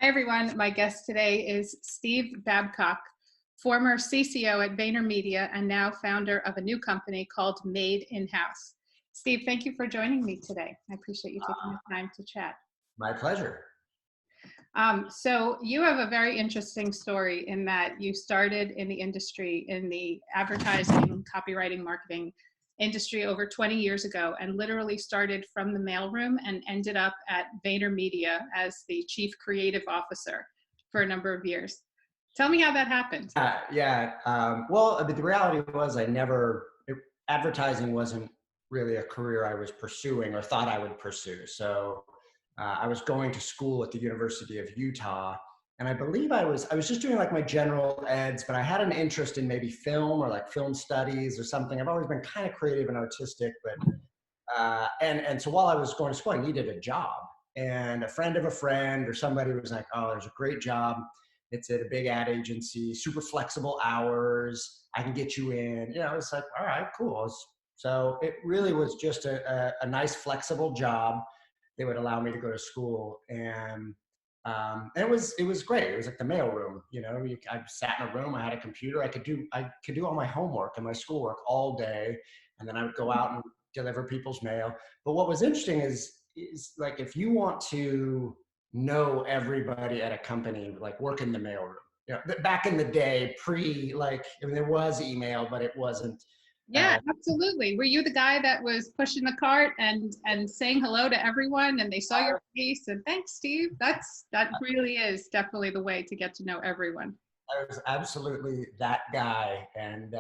Hi, everyone. My guest today is Steve Babcock, former CCO at VaynerMedia and now founder of a new company called Made In House. Steve, thank you for joining me today. I appreciate you taking the time to chat. My pleasure. So you have a very interesting story in that you started in the industry, in the advertising, copywriting, marketing industry over 20 years ago, and literally started from the mailroom and ended up at VaynerMedia as the chief creative officer for a number of years. Tell me how that happened. Well, the reality was advertising wasn't really a career I was pursuing or thought I would pursue. So I was going to school at the University of Utah, and I believe I was just doing like my general eds, but I had an interest in maybe film or like film studies or something. I've always been kind of creative and artistic, but and so while I was going to school, I needed a job. And a friend of a friend or somebody was like, "Oh, there's a great job. It's at a big ad agency, super flexible hours. I can get you in." It's like, all right, cool. So it really was just a nice flexible job. They would allow me to go to school, and it was great. It was like the mailroom. I sat in a room. I had a computer. I could do all my homework and my schoolwork all day, and then I would go out and deliver people's mail. But what was interesting is like if you want to know everybody at a company, like work in the mailroom. Back in the day, there was email, but it wasn't. Yeah, absolutely. Were you the guy that was pushing the cart and saying hello to everyone and they saw your face and thanks, Steve? That really is definitely the way to get to know everyone. I was absolutely that guy, and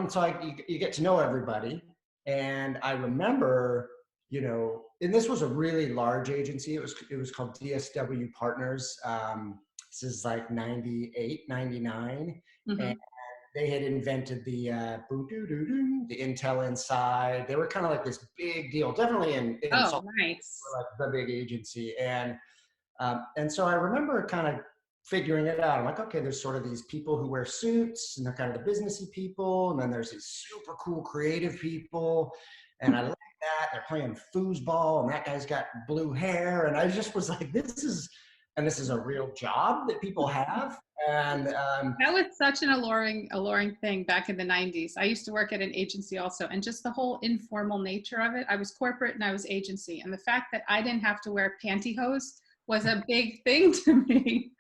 so you get to know everybody. And I remember, and this was a really large agency. It was called DSW Partners. This is like 98, 99. And Hmm. they had invented the Intel Inside. They were kind of like this big deal, definitely in Oh, Salt nice. Lake, like the big agency. And so I remember kind of figuring it out. I'm like, okay, there's sort of these people who wear suits and they're kind of the businessy people. And then there's these super cool creative people. And I like that. They're playing foosball and that guy's got blue hair. And I just was like, this is a real job that people have. And That was such an alluring thing back in the 90s. I used to work at an agency also, and just the whole informal nature of it. I was corporate and I was agency. And the fact that I didn't have to wear pantyhose was a big thing to me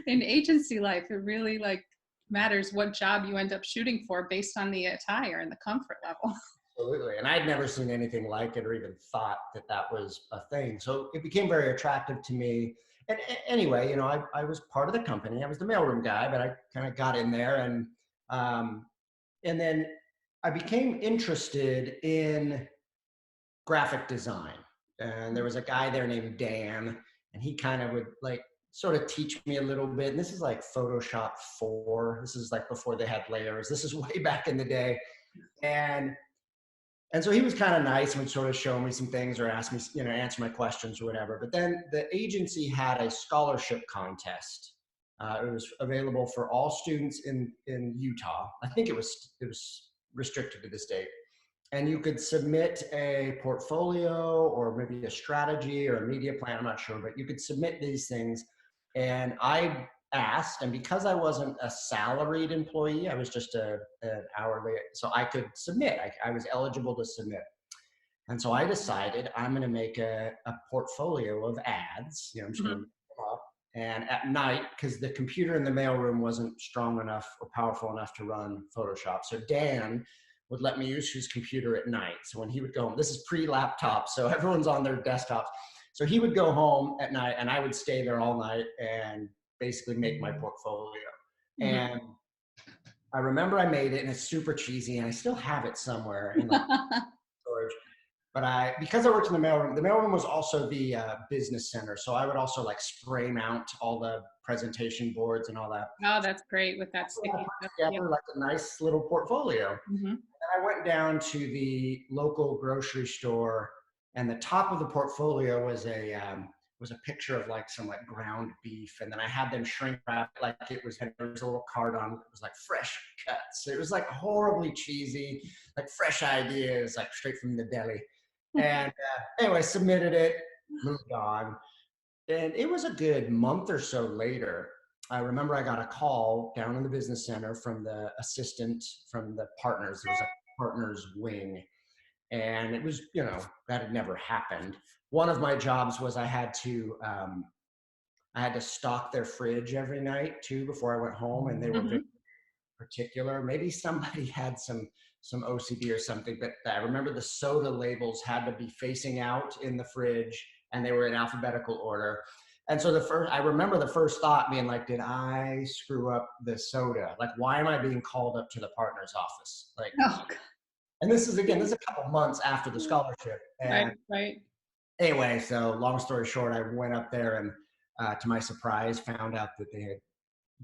in agency life. It really like matters what job you end up shooting for based on the attire and the comfort level. Absolutely. And I'd never seen anything like it or even thought that that was a thing. So it became very attractive to me. And anyway, I was part of the company. I was the mailroom guy, but I kind of got in there, um, and then I became interested in graphic design. And there was a guy there named Dan, and he kind of would like sort of teach me a little bit. And this is like Photoshop 4. This is like before they had layers. This is way back in the day. And and so he was kind of nice and would sort of show me some things or ask me, answer my questions or whatever. But then the agency had a scholarship contest. It was available for all students in Utah. I think it was restricted to the state. And you could submit a portfolio or maybe a strategy or a media plan. I'm not sure, but you could submit these things. And I asked, and because I wasn't a salaried employee, I was just an hourly, so I could submit. I was eligible to submit. And so I decided I'm going to make a portfolio of ads. I'm just going to Mhm. make them up. And at night, because the computer in the mailroom wasn't strong enough or powerful enough to run Photoshop. So Dan would let me use his computer at night. So when he would go home, this is pre-laptop, so everyone's on their desktops. So he would go home at night and I would stay there all night and basically make my portfolio. Mhm. And I remember I made it and it's super cheesy and I still have it somewhere in like storage. But because I worked in the mailroom was also the business center. So I would also like spray mount all the presentation boards and all that. Oh, that's great with that So I sticky put stuff. Yeah. together like a nice little portfolio. Mhm. And I went down to the local grocery store, and the top of the portfolio was a picture of like some like ground beef, and then I had them shrink wrap it like there was a little card on it. It was like fresh cuts. It was like horribly cheesy, like fresh ideas, like straight from the deli. And anyway, submitted it, moved on. And it was a good month or so later. I remember I got a call down in the business center from the assistant from the partners. There was a partners wing. And it was, that had never happened. One of my jobs was I had to stock their fridge every night too before I went home, and they were very Hmm. particular. Maybe somebody had some OCD or something, but I remember the soda labels had to be facing out in the fridge, and they were in alphabetical order. And so I remember the first thought being like, did I screw up the soda? Like, why am I being called up to the partner's office? Like, Oh, and this is a couple months after the scholarship. right, And right. anyway, so long story short, I went up there and, to my surprise, found out that they had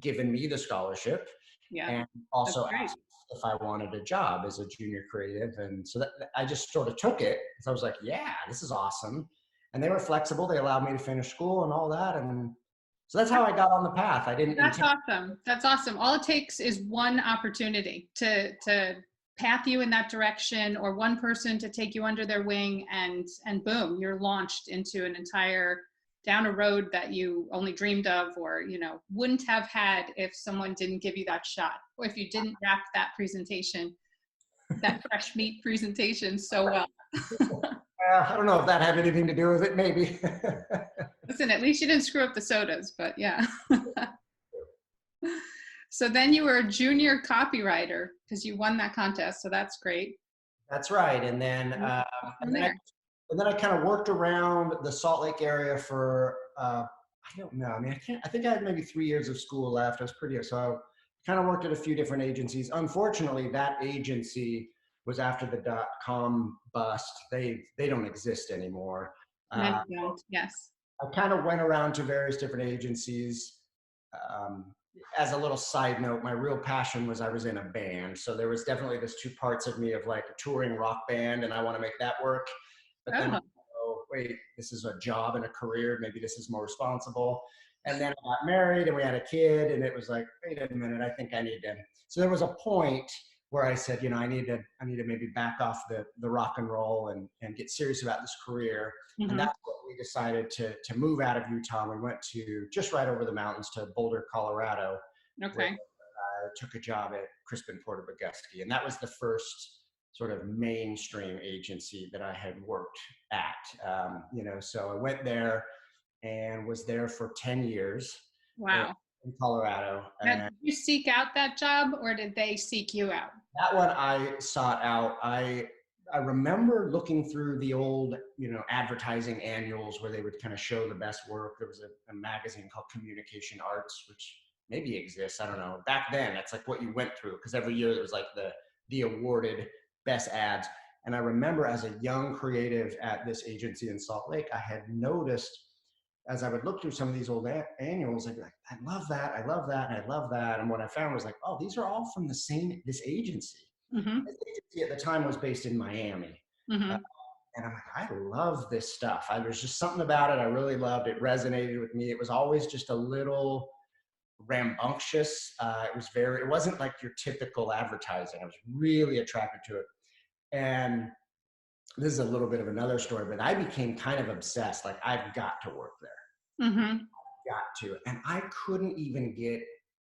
given me the scholarship Yeah, and that's also great. asked if I wanted a job as a junior creative. And so I just sort of took it because I was like, yeah, this is awesome. And they were flexible. They allowed me to finish school and all that. And so that's how I got on the path. I didn't That's intend. awesome. That's awesome. All it takes is one opportunity to path you in that direction, or one person to take you under their wing, and boom, you're launched into an entire down a road that you only dreamed of, or wouldn't have had if someone didn't give you that shot, or if you didn't wrap that presentation, that fresh meat presentation so well. I don't know if that had anything to do with it, maybe. Listen, at least you didn't screw up the sodas, but yeah. So then you were a junior copywriter because you won that contest. So that's great. That's right. And then, From there. and then I kind of worked around the Salt Lake area for, I don't know. I mean, I think I had maybe 3 years of school left. I was pretty, so I kind of worked at a few different agencies. Unfortunately, that agency was after the .com bust. They don't exist anymore. Many Uh, don't. Yes. I kind of went around to various different agencies. Um, as a little side note, my real passion was I was in a band. So there was definitely this two parts of me of like a touring rock band, and I want to make that work. But then, Oh, oh, wait, this is a job and a career. Maybe this is more responsible. And then I got married and we had a kid, and it was like, wait a minute, I think I need to. So there was a point where I said, I need to maybe back off the rock and roll and get serious about this career. And hmm. that's what we decided to move out of Utah. We went to just right over the mountains to Boulder, Colorado, where Okay. I took a job at Crispin Porter Bogusky. And that was the first sort of mainstream agency that I had worked at. So I went there and was there for 10 years in Wow. Colorado. Now, And did you seek out that job, or did they seek you out? that one I sought out. I remember looking through the old, advertising annuals where they would kind of show the best work. There was a magazine called Communication Arts, which maybe exists. I don't know. Back then, that's like what you went through because every year there was like the awarded best ads. And I remember as a young creative at this agency in Salt Lake, I had noticed as I would look through some of these old annuals, I'd be like, I love that, I love that, and I love that. And what I found was like, oh, these are all from this agency. Hmm. This agency at the time was based in Miami. Uh, Hmm. and I'm like, I love this stuff. There's just something about it I really loved. It resonated with me. It was always just a little rambunctious. It wasn't like your typical advertising. I was really attracted to it. And this is a little bit of another story, but I became kind of obsessed. Like, I've got to work there. Hmm. Got to. And I couldn't even get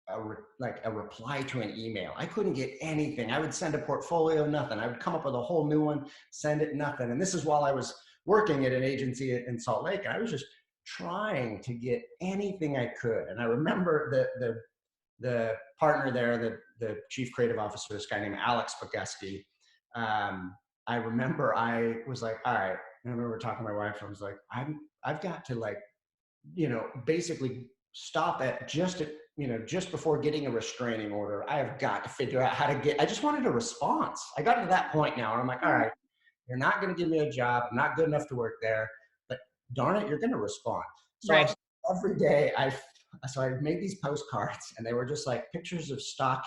a reply to an email. I couldn't get anything. I would send a portfolio, nothing. I would come up with a whole new one, send it, nothing. And this is while I was working at an agency in Salt Lake. And I was just trying to get anything I could. And I remember the partner there, the chief creative officer, this guy named Alex Bogusky. I remember I was like, all right. And I remember talking to my wife. I was like, I've got to basically stop at just before getting a restraining order. I have got to figure out how to I just wanted a response. I got to that point now where I'm like, all right, you're not going to give me a job. I'm not good enough to work there, but darn it, you're going to respond. So Right. every day I made these postcards and they were just like pictures of stock.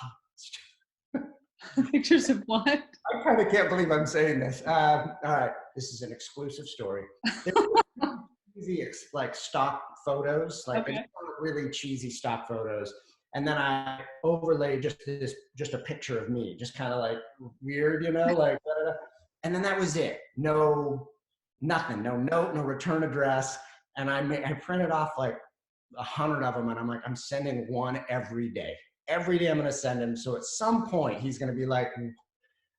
Pictures of what? I kind of can't believe I'm saying this. All right, this is an exclusive story. They were cheesy, like stock photos, like Okay. really cheesy stock photos, and then I overlaid just a picture of me, just kind of like weird, like, and then that was it. No, nothing, no note, no return address. And I printed off like 100 of them, and I'm like, I'm sending one every day. Every day I'm going to send him. So at some point he's going to be like,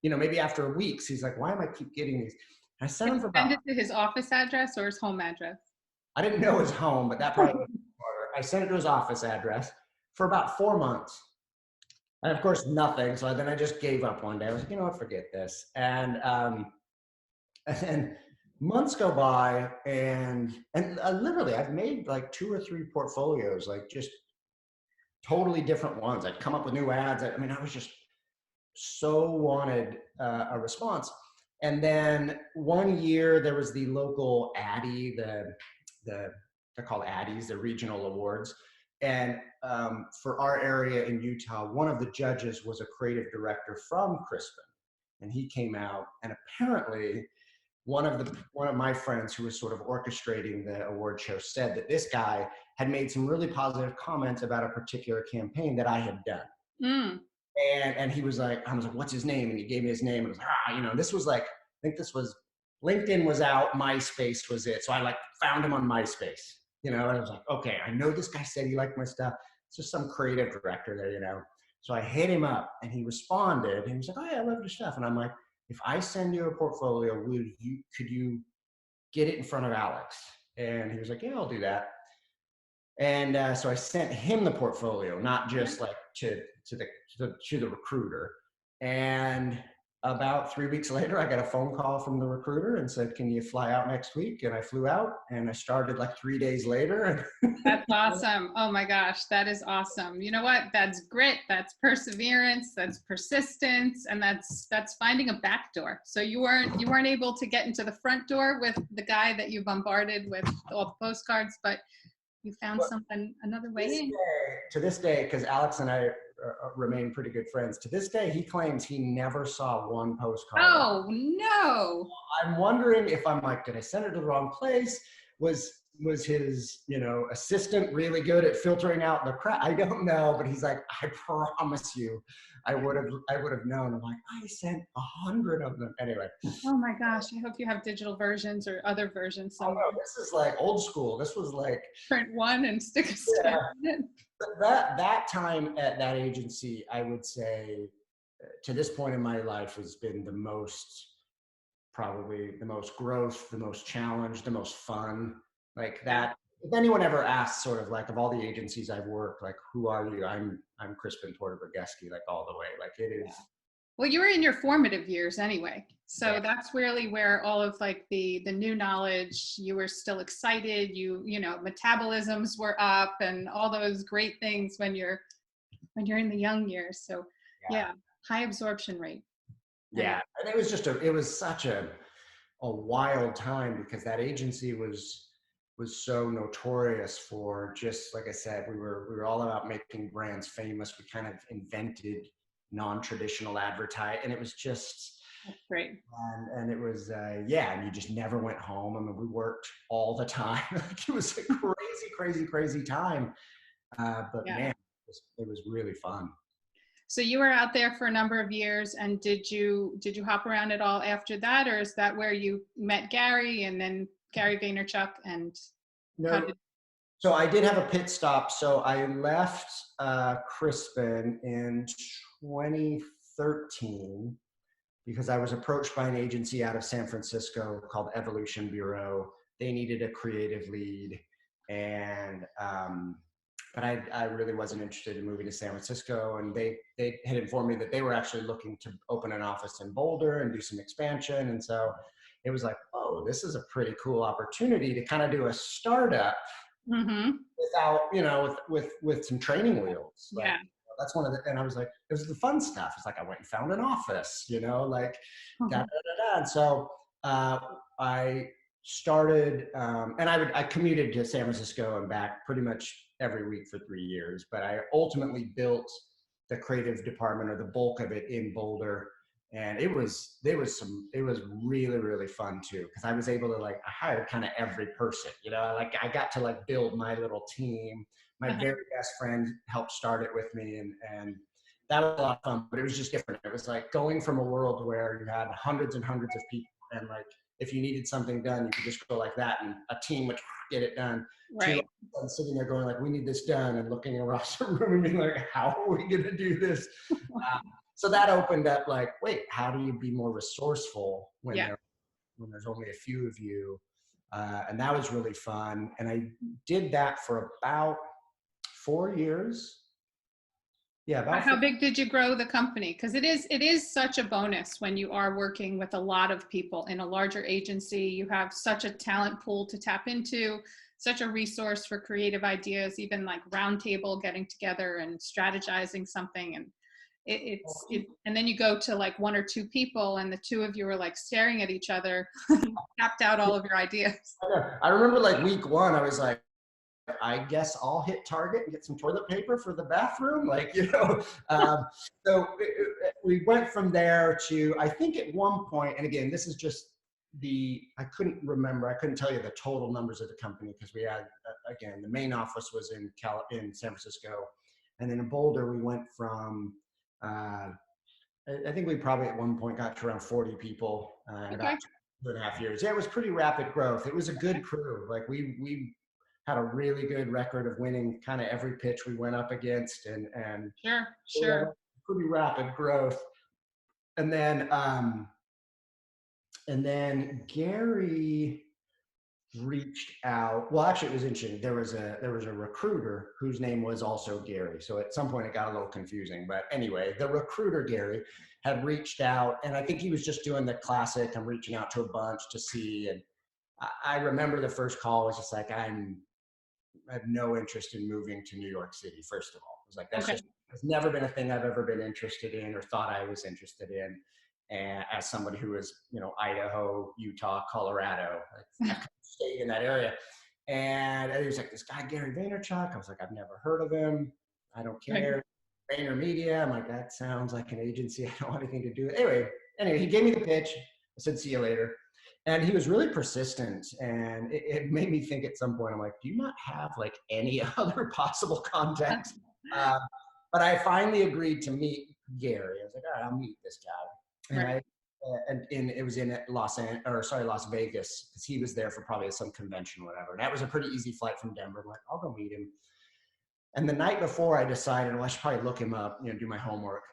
maybe after weeks, he's like, why am I keep getting these? I sent him for Send about, it to his office address or his home address? I didn't know his home, but that probably was smarter. I sent it to his office address for about 4 months. And of course, nothing. So then I just gave up one day. I was like, you know what, forget this. And then months go by, and literally I've made like 2 or 3 portfolios, like just totally different ones. I'd come up with new ads. I mean, I was just so wanted a response. And then one year there was the local Addy, they're called Addies, the regional awards. And for our area in Utah, one of the judges was a creative director from Crispin, and he came out, and apparently one of my friends who was sort of orchestrating the award show said that this guy had made some really positive comments about a particular campaign that I had done. Mm. And he was like, I was like, what's his name? And he gave me his name. And it was like, this was like, I think this was, LinkedIn was out, MySpace was it. So I like found him on MySpace, and I was like, okay, I know this guy said he liked my stuff. It's just some creative director there. So I hit him up, and he responded, and he was like, oh yeah, I love your stuff. And I'm like, if I send you a portfolio, could you get it in front of Alex? And he was like, yeah, I'll do that. And so I sent him the portfolio, not just like to the recruiter. And about 3 weeks later, I got a phone call from the recruiter and said, can you fly out next week? And I flew out, and I started like 3 days later. That's awesome. Oh my gosh, that is awesome. You know what? That's grit, that's perseverance, that's persistence, and that's finding a back door. So you weren't able to get into the front door with the guy that you bombarded with all the postcards, but you found another way in. To this day, because Alex and I remain pretty good friends, to this day, he claims he never saw one postcard. Oh, no. I'm wondering if I'm like, did I send it to the wrong place? Was his, assistant really good at filtering out the crap? I don't know, but he's like, I promise you, I would have known. I'm like, I sent 100 of them. Anyway. Oh my gosh, I hope you have digital versions or other versions somewhere. Oh no, this is like old school. This was like print one and stick a stamp in it. That time at that agency, I would say, to this point in my life, has been probably the most growth, the most challenge, the most fun. Like that. If anyone ever asks, sort of like, of all the agencies I've worked, like, who are you? I'm Crispin Porter Burgeski, like all the way. Like it is. Well, you were in your formative years anyway. So that's really where all of like the new knowledge, you were still excited, metabolisms were up and all those great things when you're in the young years. So high absorption rate. Yeah. And it was such a wild time, because that agency was so notorious for, just like I said, we were all about making brands famous. We kind of invented non-traditional advertising, and it was just great. And it was and you just never went home. I mean, we worked all the time. Like, it was a crazy time. But man, it was really fun. So you were out there for a number of years, and did you hop around at all after that, or is that where you met Gary and then Gary Vaynerchuk? And no. So I did have a pit stop. So I left Crispin in 2013 because I was approached by an agency out of San Francisco called Evolution Bureau. They needed a creative lead, and but I really wasn't interested in moving to San Francisco. And they had informed me that they were actually looking to open an office in Boulder and do some expansion. And so it was like, oh, this is a pretty cool opportunity to kind of do a startup without, with some training wheels. Like, that's one of the, and I was like, it was the fun stuff. It's like, I went and found an office, like And so I started, and I commuted to San Francisco and back pretty much every week for 3 years, but I ultimately built the creative department, or the bulk of it, in Boulder. And it was really, really fun too, because I was able to I hired kind of every person, like I got to build my little team. My very best friend helped start it with me, and that was a lot of fun, but it was just different. It was like going from a world where you had hundreds and hundreds of people, and if you needed something done, you could just go like that, and a team would get it done. To Right. sitting there going like, we need this done, and looking across the room and being like, how are we going to do this? So that opened up like, wait, how do you be more resourceful when Yeah. when there's only a few of you? And that was really fun. And I did that for about 4 years. Yeah, about How 4. big did you grow the company? Because it is such a bonus when you are working with a lot of people in a larger agency. You have such a talent pool to tap into, such a resource for creative ideas, even like roundtable getting together and strategizing something. And and then you go to like one or two people, and the two of you are like staring at each other, tapped out all of your ideas. I remember like week 1, I was like, I guess I'll hit Target and get some toilet paper for the bathroom. Like, so we went from there to, I think at one point, and again, this is just I couldn't remember, I couldn't tell you the total numbers of the company because we had, again, the main office was in San Francisco. And then in Boulder, we went from, I think we probably at one point got to around 40 people in Okay. about 2.5 years. Yeah, it was pretty rapid growth. It was a good crew. Like we had a really good record of winning kind of every pitch we went up against, and Sure. we had Sure. pretty rapid growth. And then Gary reached out. Well, actually, it was interesting. There was a recruiter whose name was also Gary. So at some point, it got a little confusing. But anyway, the recruiter Gary had reached out, and I think he was just doing the classic. I'm reaching out to a bunch to see. And I remember the first call was just like, I have no interest in moving to New York City. First of all, it was like that's Okay. just it's never been a thing I've ever been interested in or thought I was interested in. And as somebody who is, Idaho, Utah, Colorado, I've stayed in that area. And he was like, this guy, Gary Vaynerchuk. I was like, I've never heard of him. I don't Right. care. VaynerMedia. I'm like, that sounds like an agency. I don't want anything to do with it. Anyway, he gave me the pitch. I said, see you later. And he was really persistent. And it made me think at some point, I'm like, do you not have like any other possible context? But I finally agreed to meet Gary. I was like, all right, I'll meet this guy. And Right. and it was in Las Vegas, because he was there for probably some convention or whatever. And that was a pretty easy flight from Denver. I'm like, I'll go meet him. And the night before, I decided, well, I should probably look him up, do my homework.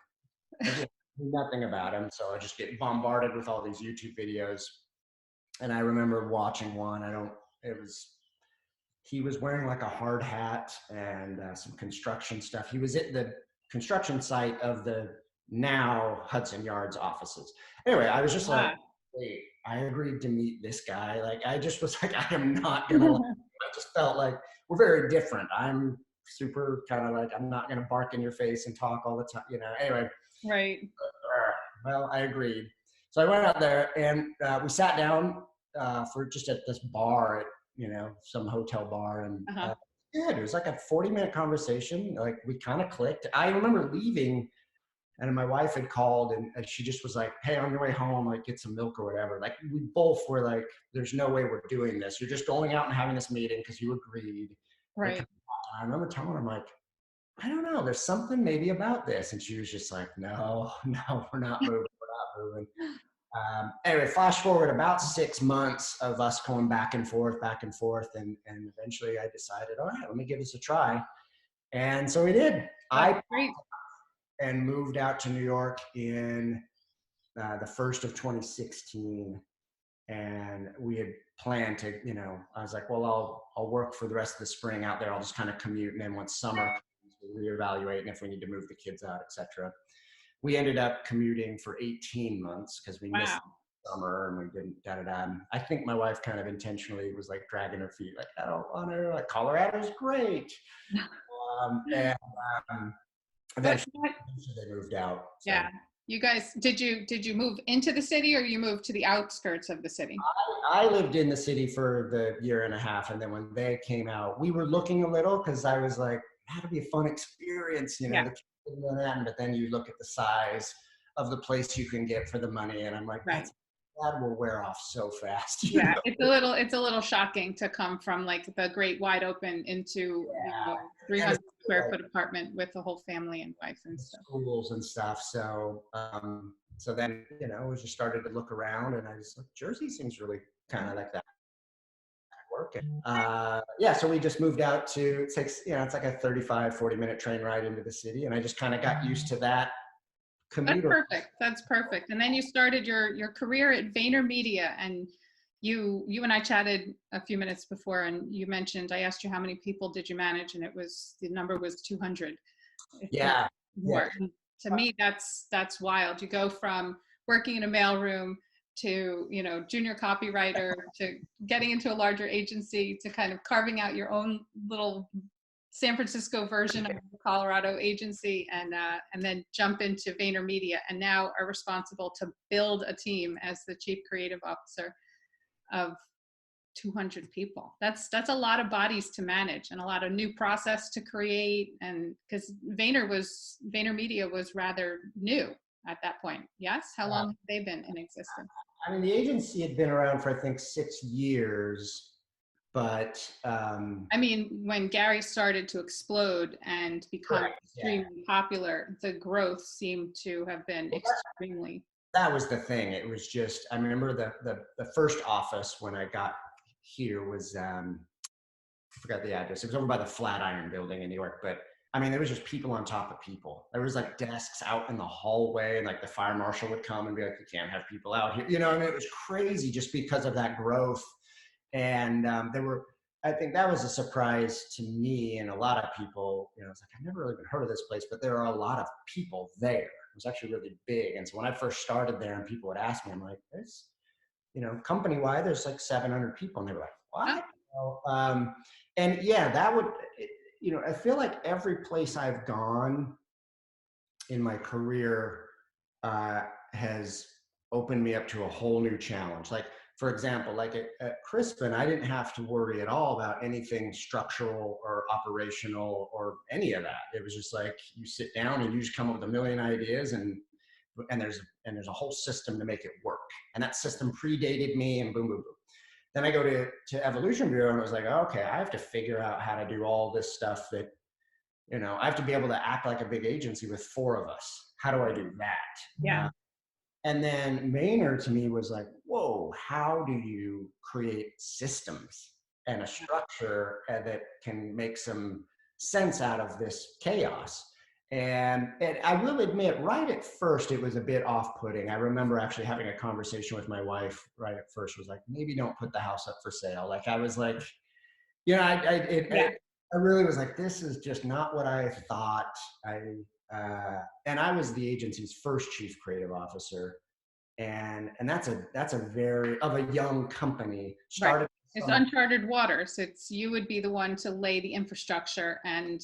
I just knew nothing about him, so I just get bombarded with all these YouTube videos. And I remember watching one. He was wearing like a hard hat and some construction stuff. He was at the construction site of the now Hudson Yards offices. Anyway, I was just like, wait, I agreed to meet this guy. Like, I just was like, I am not going to, I just felt like we're very different. I'm super kind of like, I'm not going to bark in your face and talk all the time, anyway. Right. Well, I agreed. So I went out there and we sat down for just at this bar at, some hotel bar. And yeah, it was like a 40-minute conversation. Like we kind of clicked. I remember leaving and my wife had called and she just was like, hey, on your way home, like get some milk or whatever. Like we both were like, there's no way we're doing this. You're just going out and having this meeting because you agreed. Right. I remember telling her, I'm like, I don't know, there's something maybe about this. And she was just like, no, we're not moving. We're not moving. Anyway, flash forward about 6 months of us going back and forth. And eventually I decided, all right, let me give this a try. And so we did. That's great. And moved out to New York in the first of 2016. And we had planned to, I was like, well, I'll work for the rest of the spring out there. I'll just kind of commute. And then once summer comes, we'll reevaluate. And if we need to move the kids out, etc. We ended up commuting for 18 months because we missed summer and we didn't, I think my wife kind of intentionally was like dragging her feet, like, I don't want to, like, Colorado's great. And eventually they moved out. So. Yeah. You guys, did you move into the city or you moved to the outskirts of the city? I lived in the city for the year and a half. And then when they came out, we were looking a little because I was like, that'd be a fun experience, the kids in Manhattan, but then you look at the size of the place you can get for the money. And I'm like, that will wear off so fast. Yeah, it's a little shocking to come from like the great wide open into 300 square foot apartment with the whole family and wife and stuff. Schools and stuff. So so then, we just started to look around and I was like, Jersey seems really kind of like that work. And, yeah, so we just moved out to, it takes, it's like a 35, 40-minute train ride into the city. And I just kind of got used to that That's commute. perfect. That's perfect. And then you started your career at VaynerMedia, and you and I chatted a few minutes before, and you mentioned, I asked you how many people did you manage, and the number was 200, if not Yeah. more. And to me, that's wild. You go from working in a mailroom to, junior copywriter, to getting into a larger agency, to kind of carving out your own little San Francisco version of the Colorado agency, and then jump into VaynerMedia, and now are responsible to build a team as the chief creative officer of 200 people. That's a lot of bodies to manage, and a lot of new process to create. And because VaynerMedia was rather new at that point. Yes, how long have they been in existence? I mean, the agency had been around for, I think, 6 years. But I mean, when Gary started to explode and become extremely popular, the growth seemed to have been extremely. That was the thing. It was just, I remember the first office when I got here was, I forgot the address. It was over by the Flatiron Building in New York. But I mean, there was just people on top of people. There was like desks out in the hallway, and like the fire marshal would come and be like, "You can't have people out here." I mean, it was crazy just because of that growth. And I think that was a surprise to me and a lot of people. It's like, I've never really even heard of this place, but there are a lot of people there. It was actually really big. And so when I first started there and people would ask me, I'm like, there's, company-wide, there's like 700 people. And they were like, what? And yeah, that would, I feel like every place I've gone in my career has opened me up to a whole new challenge. Like, for example, like at Crispin, I didn't have to worry at all about anything structural or operational or any of that. It was just like, you sit down and you just come up with a million ideas, and there's a whole system to make it work. And that system predated me, and boom, boom, boom. Then I go to Evolution Bureau, and I was like, okay, I have to figure out how to do all this stuff that, I have to be able to act like a big agency with 4 of us. How do I do that? Yeah. And then Vayner to me was like, whoa, how do you create systems and a structure that can make some sense out of this chaos? And I will admit, right at first, it was a bit off-putting. I remember actually having a conversation with my wife right at first, was like, maybe don't put the house up for sale. Like, I was like, I really was like, this is just not what I thought. And I was the agency's first chief creative officer, and that's a very of a young company. Started. Right. It's uncharted waters. You would be the one to lay the infrastructure and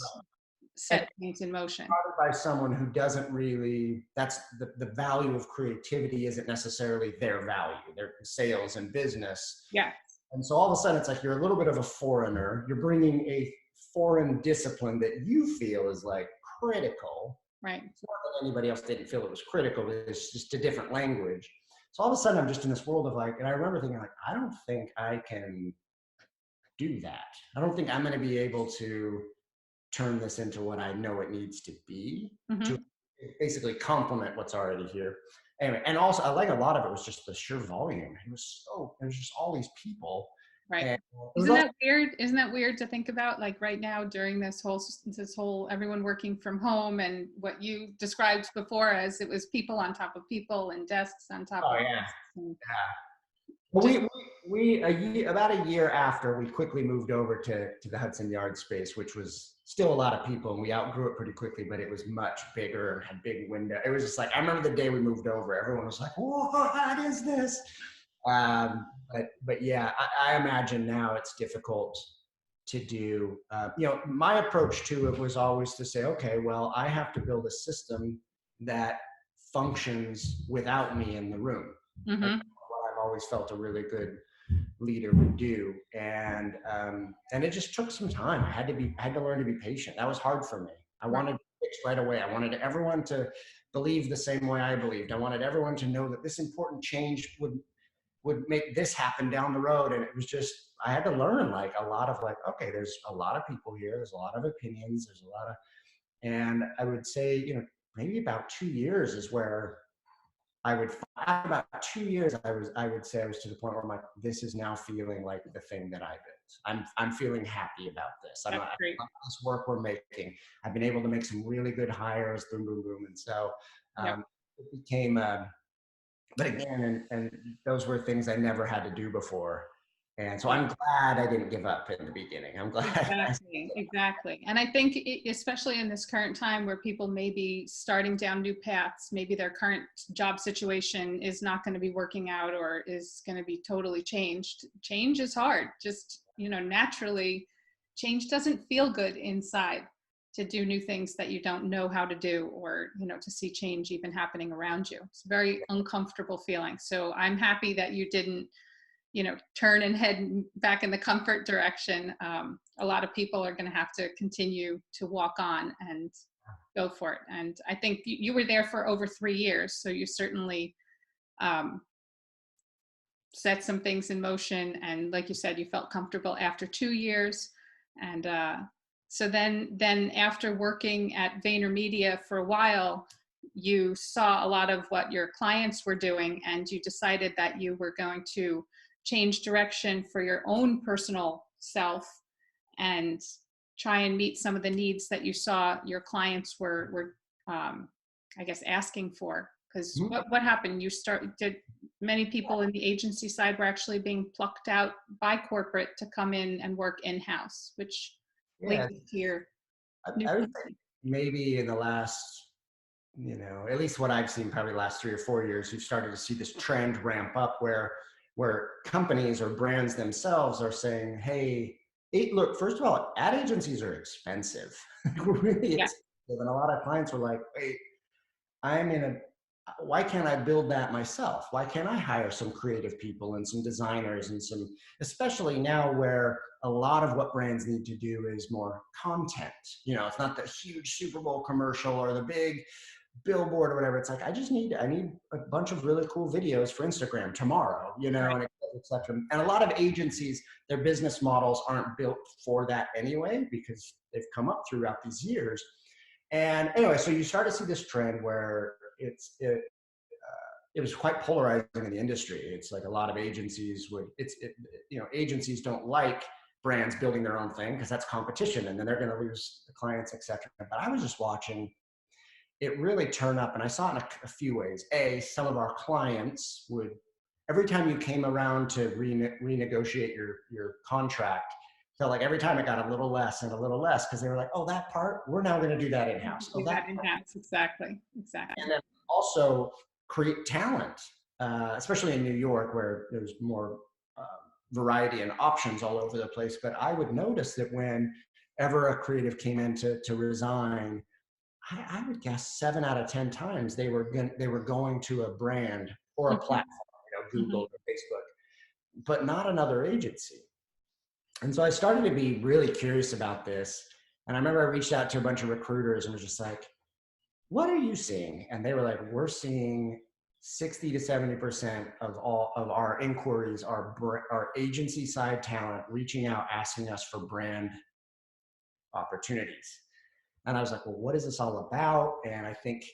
set things in motion. Started by someone who doesn't really. That's the value of creativity isn't necessarily their value. Their sales and business. Yeah. And so all of a sudden, it's like you're a little bit of a foreigner. You're bringing a foreign discipline that you feel is like critical. Right. It's not that anybody else didn't feel it was critical. It's just a different language. So all of a sudden, I'm just in this world of like, and I remember thinking like, I don't think I can do that. I don't think I'm going to be able to turn this into what I know it needs to be, to basically complement what's already here. Anyway, and also I like a lot of it was just the sheer volume. There's just all these people. Right. Isn't that weird? Isn't that weird to think about? Like right now during this whole everyone working from home, and what you described before as it was people on top of people and desks on top of desks. Well, about a year after, we quickly moved over to the Hudson Yard space, which was still a lot of people, and we outgrew it pretty quickly, but it was much bigger and had big window. It was just like, I remember the day we moved over, everyone was like, whoa, what is this? But yeah, I imagine now it's difficult to do. My approach to it was always to say, okay, well, I have to build a system that functions without me in the room. Mm-hmm. Like what I've always felt a really good leader would do, and it just took some time. I had to learn to be patient. That was hard for me. I wanted to fix right away. I wanted everyone to believe the same way I believed. I wanted everyone to know that this important change would make this happen down the road. And it was just, I had to learn like a lot of like, okay, there's a lot of people here. There's a lot of opinions. There's a lot of, and I would say, maybe about 2 years is where after about 2 years, I would say I was to the point where I'm like, this is now feeling like the thing that I built. I'm feeling happy about this. I That's love great. this work we're making. I've been able to make some really good hires, boom, boom, boom. And so Yep. it became, but again, and those were things I never had to do before. And so I'm glad I didn't give up in the beginning. I'm glad. Exactly, exactly. And I think especially in this current time where people may be starting down new paths, maybe their current job situation is not going to be working out or is going to be totally changed. Change is hard. Just, naturally, change doesn't feel good inside to do new things that you don't know how to do, or, to see change even happening around you. It's a very uncomfortable feeling. So I'm happy that you didn't turn and head back in the comfort direction. A lot of people are going to have to continue to walk on and go for it. And I think you were there for over 3 years, so you certainly set some things in motion. And like you said, you felt comfortable after 2 years. And so then after working at VaynerMedia for a while, you saw a lot of what your clients were doing, and you decided that you were going to change direction for your own personal self and try and meet some of the needs that you saw your clients were I guess asking for. Because what happened? Did many people in the agency side were actually being plucked out by corporate to come in and work in-house, which Yeah, leads to your new I would say company. maybe in the last, at least what I've seen, probably the last 3 or 4 years, you've started to see this trend ramp up where companies or brands themselves are saying, hey, look, first of all, ad agencies are expensive. Really Yeah, expensive. And a lot of clients were like, wait, why can't I build that myself? Why can't I hire some creative people and some designers and especially now where a lot of what brands need to do is more content. It's not the huge Super Bowl commercial or the big billboard or whatever. It's like, I need a bunch of really cool videos for Instagram tomorrow, right. and et cetera. And a lot of agencies, their business models aren't built for that anyway, because they've come up throughout these years. And anyway, so you start to see this trend where it was quite polarizing in the industry. It's like a lot of agencies agencies don't like brands building their own thing because that's competition, and then they're going to lose the clients, et cetera. But I was just watching it really turn up, and I saw it in a few ways. Some of our clients would, every time you came around to renegotiate your contract, felt like every time it got a little less and a little less, because they were like, oh, that part, we're now going to do that in-house. Oh, Do that that in-house. Exactly. And then also create talent, especially in New York where there's more variety and options all over the place. But I would notice that whenever a creative came in to resign, I would guess 7 out of 10 times they were going to a brand or a platform, Google or Facebook, but not another agency. And so I started to be really curious about this. And I remember I reached out to a bunch of recruiters and was just like, what are you seeing? And they were like, we're seeing 60 to 70% of all of our inquiries are agency side talent reaching out, asking us for brand opportunities. And I was like, well, what is this all about? And I think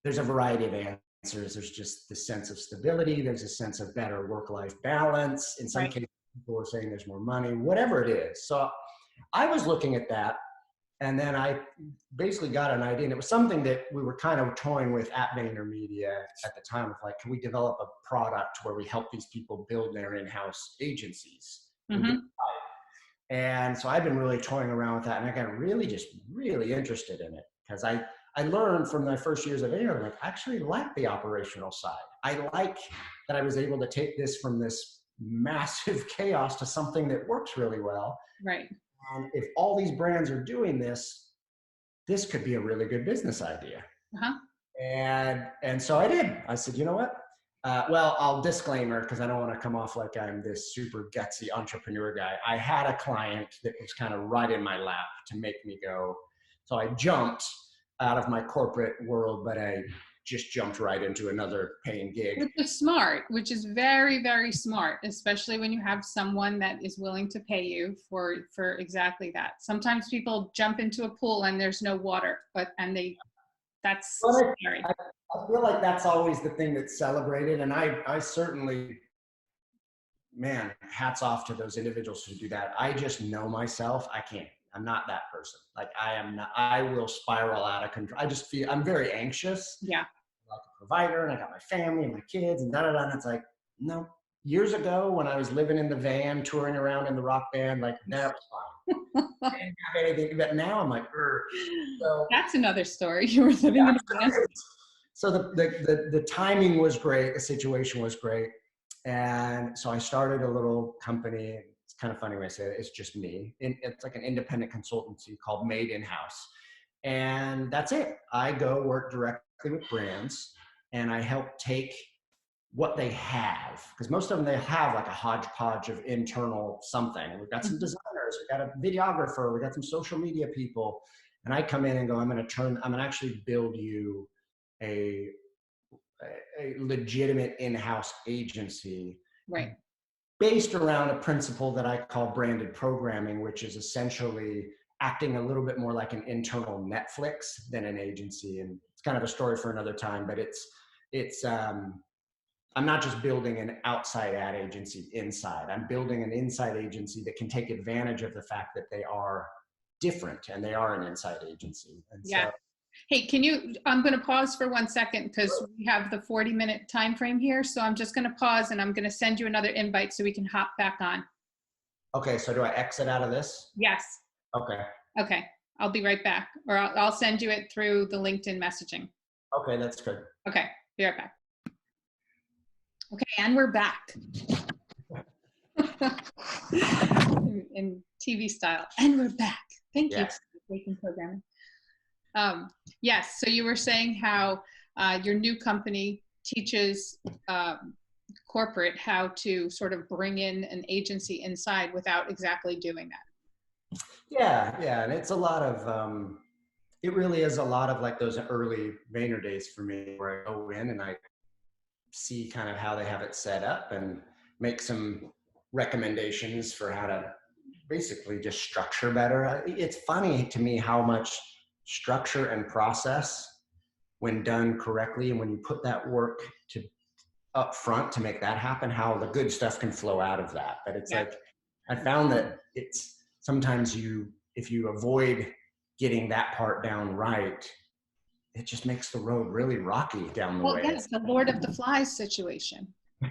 there's a variety of answers. There's just the sense of stability. There's a sense of better work-life balance. In some Right. cases, people are saying there's more money, whatever it is. So I was looking at that. And then I basically got an idea. And it was something that we were kind of toying with at VaynerMedia at the time of like, can we develop a product where we help these people build their in-house agencies? Mm-hmm. And so I've been really toying around with that, and I got really interested in it because I learned from my first years of Vayner, like, I actually like the operational side. I like that I was able to take this from this massive chaos to something that works really well. Right. And if all these brands are doing this, this could be a really good business idea. Uh-huh. And so I did. I said, you know what? Well, I'll disclaimer because I don't want to come off like I'm this super gutsy entrepreneur guy. I had a client that was kind of right in my lap to make me go. So I jumped out of my corporate world, but I just jumped right into another paying gig. Which is smart, which is very, very smart, especially when you have someone that is willing to pay you for exactly that. Sometimes people jump into a pool and there's no water, that's scary. I feel like that's always the thing that's celebrated. And I certainly man, hats off to those individuals who do that. I just know myself. I can't. I'm not that person. Like I am not, I will spiral out of control. I just feel I'm very anxious, Yeah. like a provider, and I got my family and my kids and da da da. And it's like, no. Years ago, when I was living in the van, touring around in the rock band, like that was fine. I didn't have anything, but now I'm like, Ugh. So That's another story. You were living in a van. so the timing was great. The situation was great. And so I started a little company. It's kind of funny when I say it. It's just me. It's like an independent consultancy called Made In House. And that's it. I go work directly with brands and I help take what they have, because most of them, they have like a hodgepodge of internal something. We've got some designers, we've got a videographer, we've got some social media people. And I come in and go, I'm going to actually build you a legitimate in-house agency Right. based around a principle that I call branded programming, which is essentially acting a little bit more like an internal Netflix than an agency. And it's kind of a story for another time, but I'm not just building an outside ad agency inside. I'm building an inside agency that can take advantage of the fact that they are different and they are an inside agency. And Yeah. so, Hey, I'm going to pause for 1 second because we have the 40-minute time frame here. So I'm just going to pause and I'm going to send you another invite so we can hop back on. okay, so do I exit out of this? Yes. Okay. Okay. I'll be right back. Or I'll send you it through the LinkedIn messaging. Okay, that's good. Okay. Be right back. Okay. And we're back. in TV style. And we're back. Thank you Yes. for making programming. Yes. So you were saying how your new company teaches corporate how to sort of bring in an agency inside without exactly doing that. Yeah. And it's a lot of, it really is a lot of like those early Vayner days for me where I go in and I see kind of how they have it set up and make some recommendations for how to basically just structure better. It's funny to me how much structure and process, when done correctly, and when you put that work to up front to make that happen, how the good stuff can flow out of that. But it's like, I found that it's sometimes if you avoid getting that part down right, it just makes the road really rocky down the way. Yeah, it's the Lord of the Flies situation.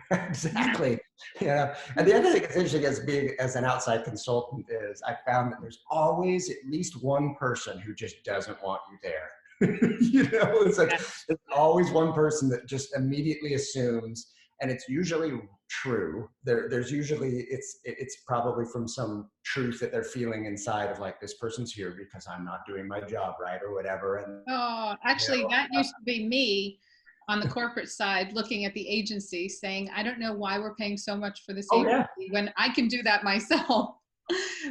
Exactly. Yeah. And the other thing that's interesting as an outside consultant is I found that there's always at least one person who just doesn't want you there. It's like there's always one person that just immediately assumes, and it's usually true. There's usually it's probably from some truth that they're feeling inside of like, this person's here because I'm not doing my job right or whatever. And actually, that used to be me on the corporate side, looking at the agency saying, I don't know why we're paying so much for this agency when I can do that myself.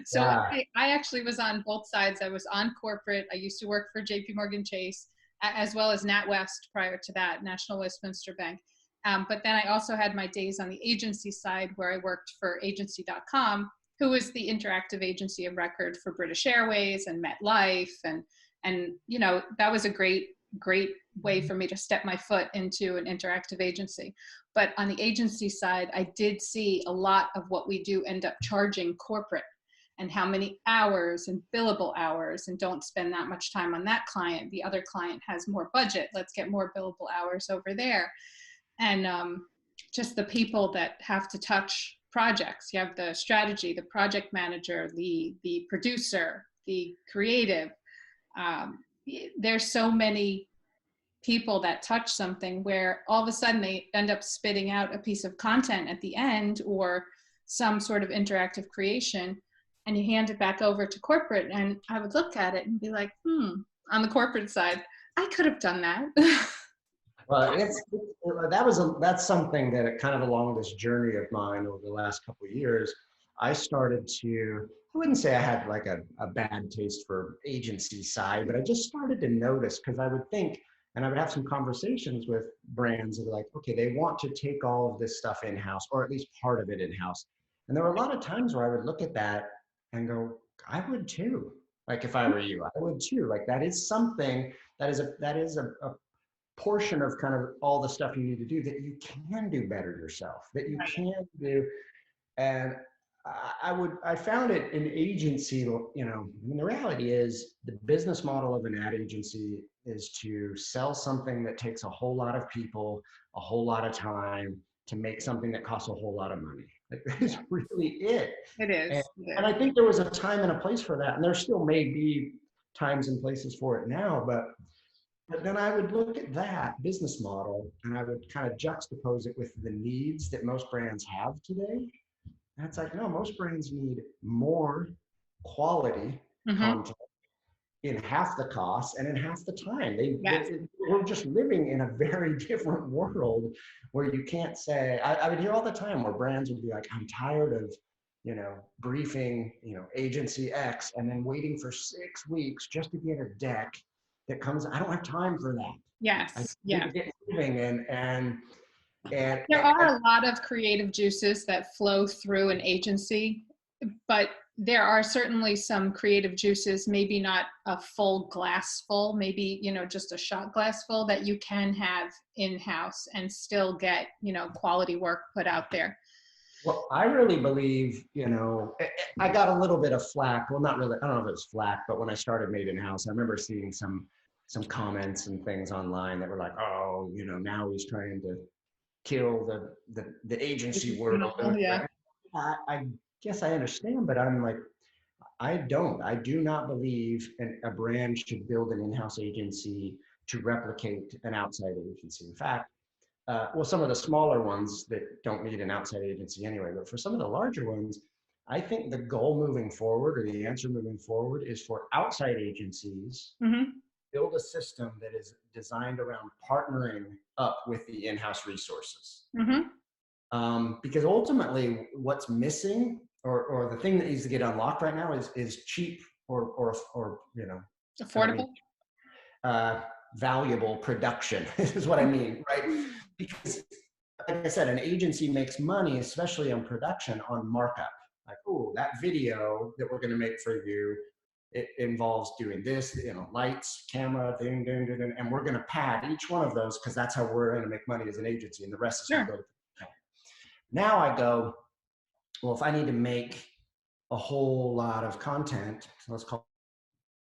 So I actually was on both sides. I was on corporate. I used to work for JP Morgan Chase, as well as NatWest prior to that, National Westminster Bank. But then I also had my days on the agency side where I worked for agency.com, who was the interactive agency of record for British Airways and MetLife. And that was a great way for me to step my foot into an interactive agency. But on the agency side, I did see a lot of what we do end up charging corporate, and how many hours and billable hours, and don't spend that much time on that client. The other client has more budget. Let's get more billable hours over there. And just the people that have to touch projects. You have the strategy, the project manager, the producer, the creative. There's so many people that touch something where all of a sudden they end up spitting out a piece of content at the end or some sort of interactive creation, and you hand it back over to corporate. And I would look at it and be like, on the corporate side, I could have done that. Well, that's something that kind of along this journey of mine over the last couple of years, I wouldn't say I had like a bad taste for agency side, but I just started to notice, because I would think, and I would have some conversations with brands that are like, okay, they want to take all of this stuff in-house, or at least part of it in-house. And there were a lot of times where I would look at that and go, I would too. Like if I were you, I would too. Like that is something that is a portion of kind of all the stuff you need to do that you can do better yourself, that you can do. And I found it an agency, I mean, the reality is the business model of an ad agency is to sell something that takes a whole lot of people, a whole lot of time to make something that costs a whole lot of money. Like, that's really it. It And, is. It and is. I think there was a time and a place for that. And there still may be times and places for it now, but then I would look at that business model and I would kind of juxtapose it with the needs that most brands have today. And it's like, no, most brands need more quality Hmm. content in half the cost and in half the time. Yes. We're just living in a very different world where you can't say, I would hear all the time where brands would be like, I'm tired of, briefing, agency X and then waiting for 6 weeks just to get a deck that comes. I don't have time for that. I Yes. need Yeah. to get moving and There are a lot of creative juices that flow through an agency, but there are certainly some creative juices, maybe not a full glass full, maybe, just a shot glass full that you can have in-house and still get, quality work put out there. Well, I really believe, I got a little bit of flack. Well, not really. I don't know if it was flack, but when I started Made in House, I remember seeing some comments and things online that were like, oh, now he's trying to kill the agency Agency world. model, yeah. I guess I understand, but I'm like, I don't. I do not believe a brand should build an in-house agency to replicate an outside agency. In fact, well, some of the smaller ones that don't need an outside agency anyway, but for some of the larger ones, I think the goal moving forward or the answer moving forward is for outside agencies Hmm. build a system that is designed around partnering up with the in-house resources. Hmm. Because ultimately what's missing or the thing that needs to get unlocked right now is cheap or I don't mean Affordable. uh, valuable production is what I mean, right? Because like I said, an agency makes money, especially on production, on markup. Like, oh, that video that we're going to make for you, it involves doing this, lights, camera, ding, ding, ding, ding, and we're going to pad each one of those because that's how we're going to make money as an agency, and the rest is going to Sure. go to. Now I go, well, if I need to make a whole lot of content, let's call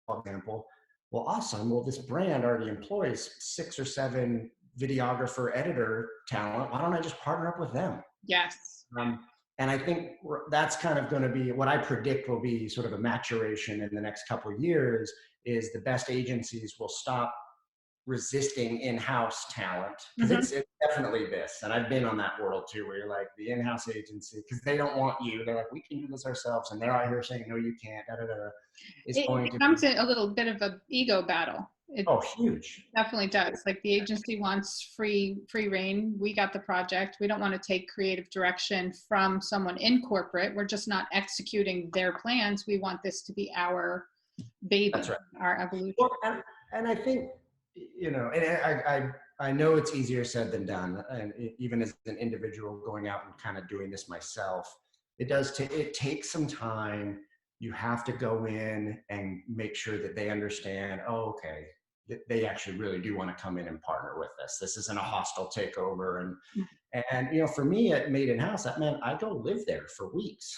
it an example. Well, awesome. Well, this brand already employs 6 or 7 videographer editor talent. Why don't I just partner up with them? Yes. Um, and I think that's kind of going to be what I predict will be sort of a maturation in the next couple of years is the best agencies will stop resisting in-house talent because Hmm. it's definitely this. And I've been on that world too, where you're like the in-house agency, because they don't want you. They're like, we can do this ourselves. And they're out here saying, no, you can't. Da, da, da. It's It going to be, becomes a little bit of a ego battle. It oh, huge. definitely does. Like the agency wants free reign. We got the project. We don't want to take creative direction from someone in corporate. We're just not executing their plans. We want this to be our That's baby, right. our evolution. Well, and I think, and I know it's easier said than done. And even as an individual going out and kind of doing this myself, it takes some time. You have to go in and make sure that they understand, oh, okay, they actually really do want to come in and partner with us. This isn't a hostile takeover. And for me at Made in House, that meant I go live there for weeks.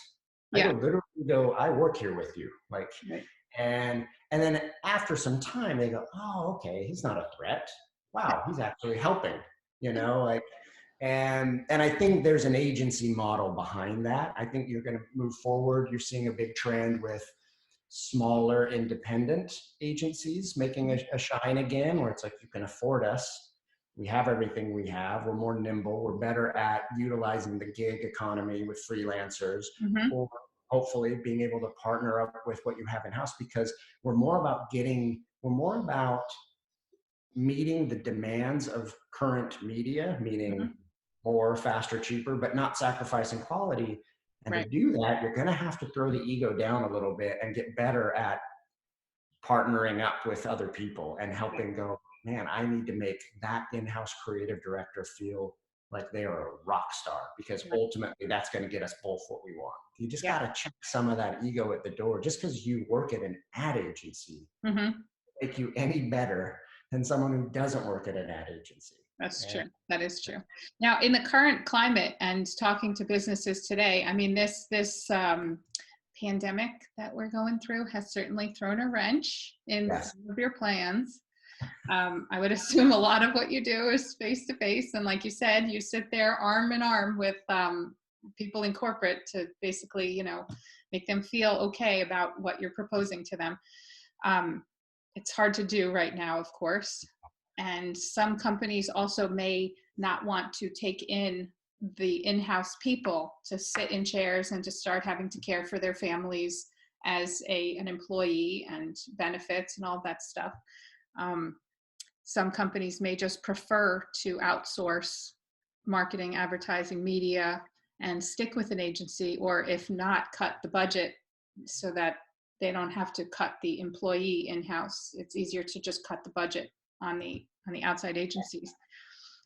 I go Yeah. literally go, I work here with you. Like, Right. and then after some time they go, oh, okay, he's not a threat. Wow, he's actually helping, like, and I think there's an agency model behind that. I think you're going to move forward. You're seeing a big trend with smaller independent agencies making a shine again, where it's like, you can afford us. We have everything we have. We're more nimble. We're better at utilizing the gig economy with freelancers, Hmm. or hopefully being able to partner up with what you have in house, because we're more about meeting the demands of current media, meaning Hmm. more, faster, cheaper, but not sacrificing quality. And to Right. do that, you're going to have to throw the ego down a little bit and get better at partnering up with other people and helping go, man, I need to make that in-house creative director feel like they are a rock star, because ultimately that's going to get us both what we want. You just Yeah. got to check some of that ego at the door. Just because you work at an ad agency Hmm. make you any better than someone who doesn't work at an ad agency. That's And true. That is true. Now, in the current climate and talking to businesses today, I mean, this pandemic that we're going through has certainly thrown a wrench in yes, some of your plans. I would assume a lot of what you do is face to face, and like you said, you sit there arm in arm with people in corporate to basically, make them feel okay about what you're proposing to them. Um, it's hard to do right now, of course. And some companies also may not want to take in the in-house people to sit in chairs and to start having to care for their families as an employee and benefits and all that stuff. Um, some companies may just prefer to outsource marketing, advertising, media, and stick with an agency, or if not, cut the budget so that they don't have to cut the employee in-house. It's easier to just cut the budget on the outside agencies.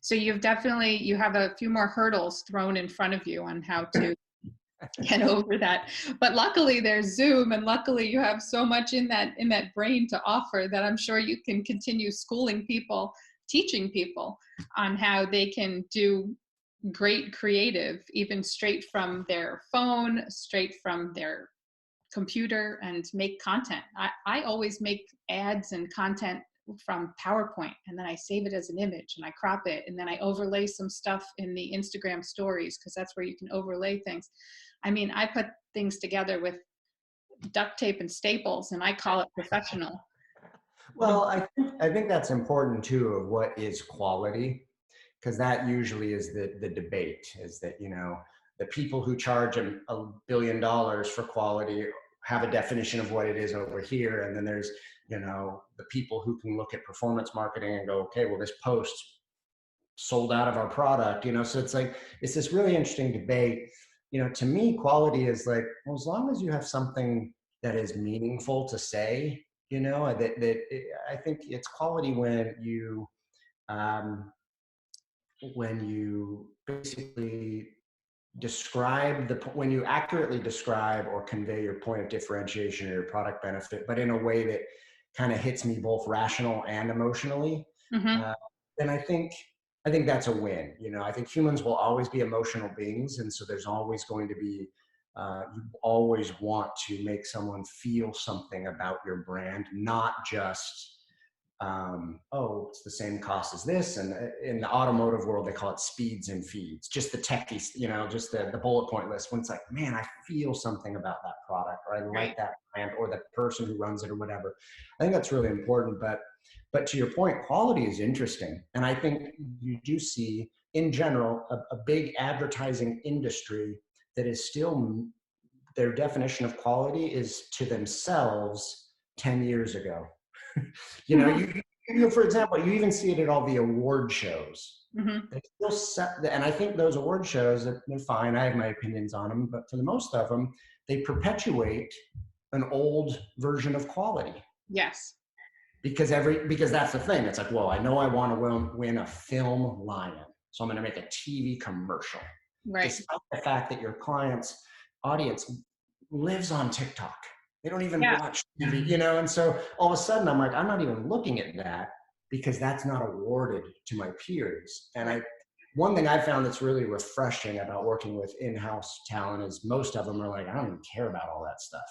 So you have a few more hurdles thrown in front of you on how to get over that. But luckily there's Zoom, and luckily you have so much in that brain to offer that I'm sure you can continue schooling people, teaching people on how they can do great creative, even straight from their phone, straight from their computer, and make content. I always make ads and content from PowerPoint, and then I save it as an image and I crop it, and then I overlay some stuff in the Instagram stories, because that's where you can overlay things. I mean, I put things together with duct tape and staples, and I call it professional. well, I think that's important too, of what is quality, because that usually is the debate, is that, the people who charge $1 billion for quality have a definition of what it is over here. And then there's, the people who can look at performance marketing and go, okay, well, this post sold out of our product, so it's like, it's this really interesting debate. To me, quality is like, well, as long as you have something that is meaningful to say, I think it's quality um, when you basically when you accurately describe or convey your point of differentiation or your product benefit, but in a way that kind of hits me both rational and emotionally, Mm-hmm. uh, then I think that's a win. I think humans will always be emotional beings, and so there's always going to be you always want to make someone feel something about your brand, not just oh, it's the same cost as this. And in the automotive world, they call it speeds and feeds, just the techies, just the bullet point list. When it's like, man, I feel something about that product, or I Right. like that brand, or the person who runs it, or whatever. I think that's really important. But to your point, quality is interesting. And I think you do see, in general, a big advertising industry that is still, their definition of quality is to themselves 10 years ago. you know, you, for example, you even see it at all the award shows. Mm-hmm. They still set, and I think those award shows, they're fine. I have my opinions on them, but for the most of them, they perpetuate an old version of quality, Yes. because that's the thing. It's like, well, I know I want to win a film Lion, so I'm going to make a TV commercial, Right. despite the fact that your client's audience lives on TikTok. They don't even Yeah. watch TV, and so all of a sudden I'm like, I'm not even looking at that, because that's not awarded to my peers. And one thing I found that's really refreshing about working with in-house talent is most of them are like, I don't even care about all that stuff.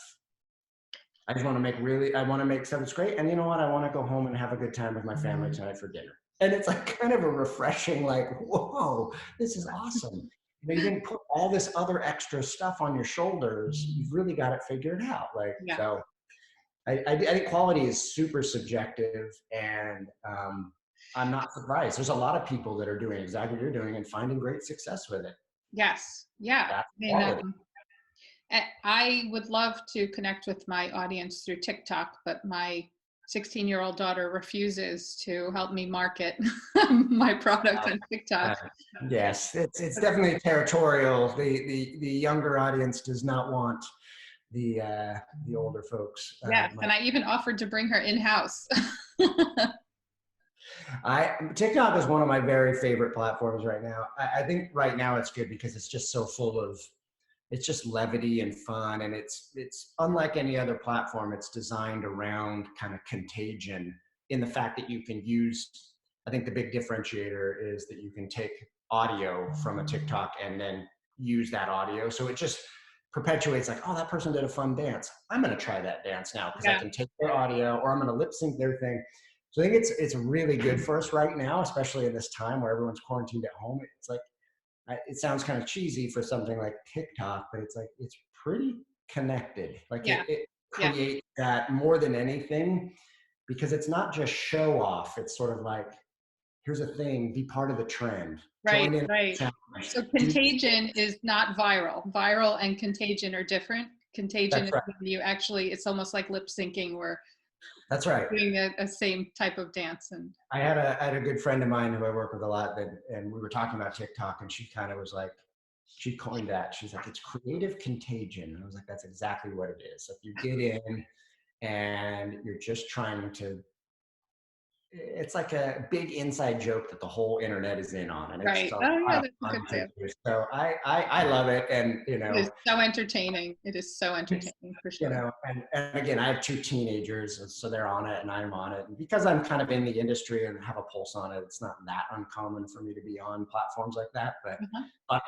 I just want to I want to make something great. And you know what? I want to go home and have a good time with my family tonight for dinner. And it's like kind of a refreshing, like, whoa, this is awesome. You didn't put all this other extra stuff on your shoulders. You've really got it figured out. Yeah. So I think quality is super subjective, and I'm not surprised. There's a lot of people that are doing exactly what you're doing and finding great success with it. Yes. Yeah. That's I mean, quality. I would love to connect with my audience through TikTok, but my 16-year-old daughter refuses to help me market my product on TikTok. Yes, it's definitely territorial. The younger audience does not want the older folks. Yes, and I even offered to bring her in-house. TikTok is one of my very favorite platforms right now. I think right now it's good because it's just so full of, it's just levity and fun, and it's unlike any other platform. It's designed around kind of contagion, in the fact that you can use I think the big differentiator is that you can take audio from a TikTok and then use that audio. So it just perpetuates like, oh, that person did a fun dance. I'm going to try that dance now because I Yeah. can take their audio, or I'm going to lip sync their thing. So I think it's really good for us right now, especially in this time where everyone's quarantined at home. It's like, it sounds kind of cheesy for something like TikTok, but it's like, it's pretty connected. Like Yeah. it Yeah. creates that more than anything, because it's not just show off. It's sort of like, here's a thing, be part of the trend, Right. join in. Right. So contagion is not viral. Viral and contagion are different. Contagion That's is right. when you actually, it's almost like lip syncing or That's right. doing a same type of dance. And I had a good friend of mine who I work with a lot, that, and we were talking about TikTok, and she kind of was like, she coined that. She's like, it's creative contagion. And I was like, that's exactly what it is. If you get in and you're just trying to, it's like a big inside joke that the whole internet is in on, and it's right. just a Oh lot yeah, of that's a fun good to tip. do. So I love it, and It is so entertaining. It is so entertaining for sure. and again, I have two teenagers, and so they're on it and I'm on it. And because I'm kind of in the industry and have a pulse on it, it's not that uncommon for me to be on platforms like that. But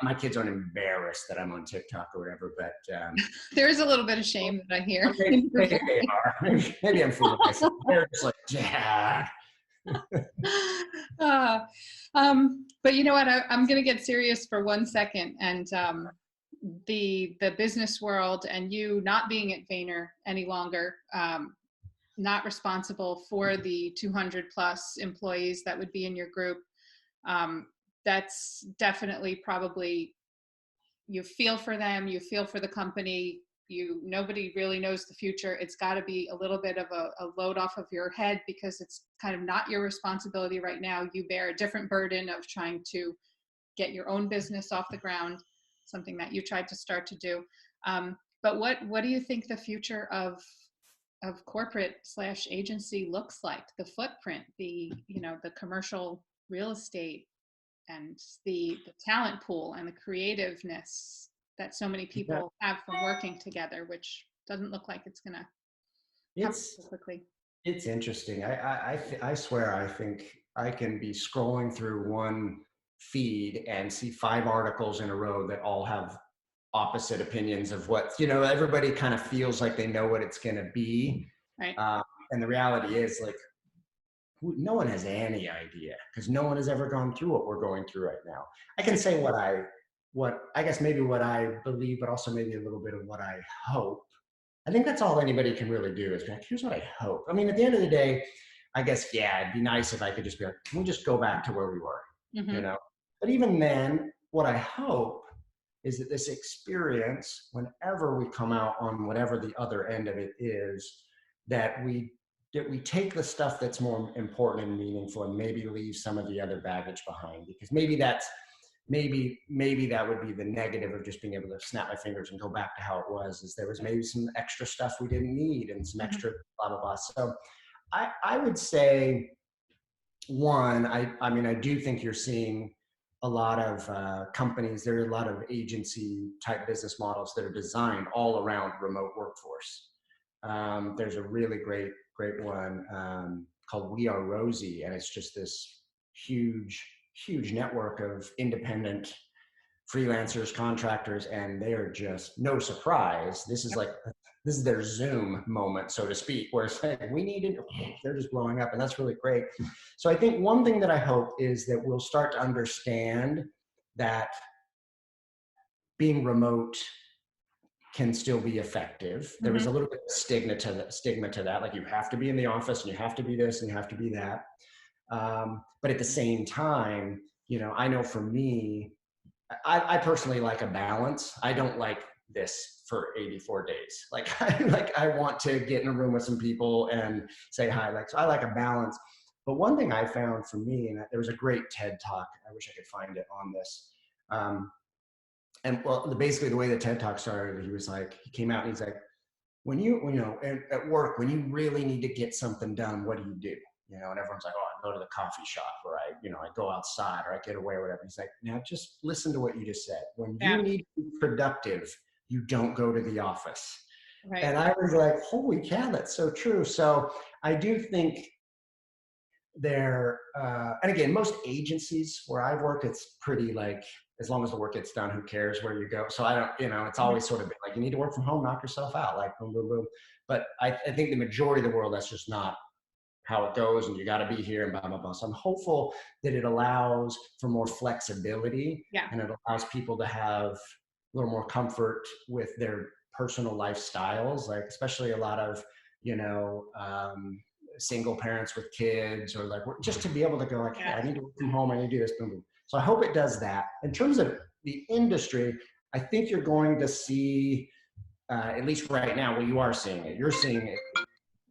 my kids aren't embarrassed that I'm on TikTok or whatever. But there is a little bit of shame that I hear. maybe they are. Maybe I'm fooling myself. They're just like, Dad. uh, but you know what? I'm going to get serious for 1 second. And the business world, and you not being at Vayner any longer, not responsible for the 200 plus employees that would be in your group. That's definitely probably, you feel for them, you feel for the company. Nobody really knows the future. It's got to be a little bit of a load off of your head, because it's kind of not your responsibility right now. You bear a different burden of trying to get your own business off the ground, something that you tried to start to do. But what do you think the future of corporate / agency looks like? The footprint, the commercial real estate, and the talent pool and the creativeness that so many people have from working together, which doesn't look like it's going to happen so quickly. It's interesting. I swear, I think I can be scrolling through one feed and see 5 articles in a row that all have opposite opinions of what, everybody kind of feels like they know what it's going to be. Right. And the reality is, like, no one has any idea, because no one has ever gone through what we're going through right now. I can say what I guess maybe what I believe, but also maybe a little bit of what I hope. I think that's all anybody can really do is be like, here's what I hope. I mean, at the end of the day, I guess, yeah, it'd be nice if I could just be like, can we just go back to where we were, But even then, what I hope is that this experience, whenever we come out on whatever the other end of it is, that we take the stuff that's more important and meaningful and maybe leave some of the other baggage behind, because maybe that would be the negative of just being able to snap my fingers and go back to how it was, is there was maybe some extra stuff we didn't need and some extra blah, blah, blah. So I would say, one, I mean, I do think you're seeing a lot of companies, there are a lot of agency type business models that are designed all around remote workforce. There's a really great one called We Are Rosie, and it's just this huge network of independent freelancers, contractors, and they are just, no surprise, this is their Zoom moment, so to speak, where it's like, we need it, they're just blowing up, and that's really great. So I think one thing that I hope is that we'll start to understand that being remote can still be effective. There was a little bit of stigma to that, like you have to be in the office and you have to be this and you have to be that. But at the same time, I know for me, I personally like a balance. I don't like this for 84 days. Like, I want to get in a room with some people and say hi. So I like a balance. But one thing I found for me, and there was a great TED talk, I wish I could find it on this. And well, basically the way the TED talk started, he came out and he's like, when at work, when you really need to get something done, what do? And everyone's like, oh, I go to the coffee shop, or I go outside, or I get away, or whatever. He's like, now just listen to what you just said. When you need to be productive, you don't go to the office. Right. And I was like, holy cow, that's so true. So I do think and again, most agencies where I work, it's pretty like, as long as the work gets done, who cares where you go? So I don't, it's always sort of been like, you need to work from home, knock yourself out, like boom, boom, boom. But I think the majority of the world, that's just not how it goes, and you got to be here and blah, blah, blah. So I'm hopeful that it allows for more flexibility, Yeah. and it allows people to have a little more comfort with their personal lifestyles, like especially a lot of, single parents with kids, or like just to be able to go like, hey, I need to work from home, I need to do this, boom, boom. So I hope it does that. In terms of the industry, I think you're going to see, at least right now, well, you are seeing it. You're seeing it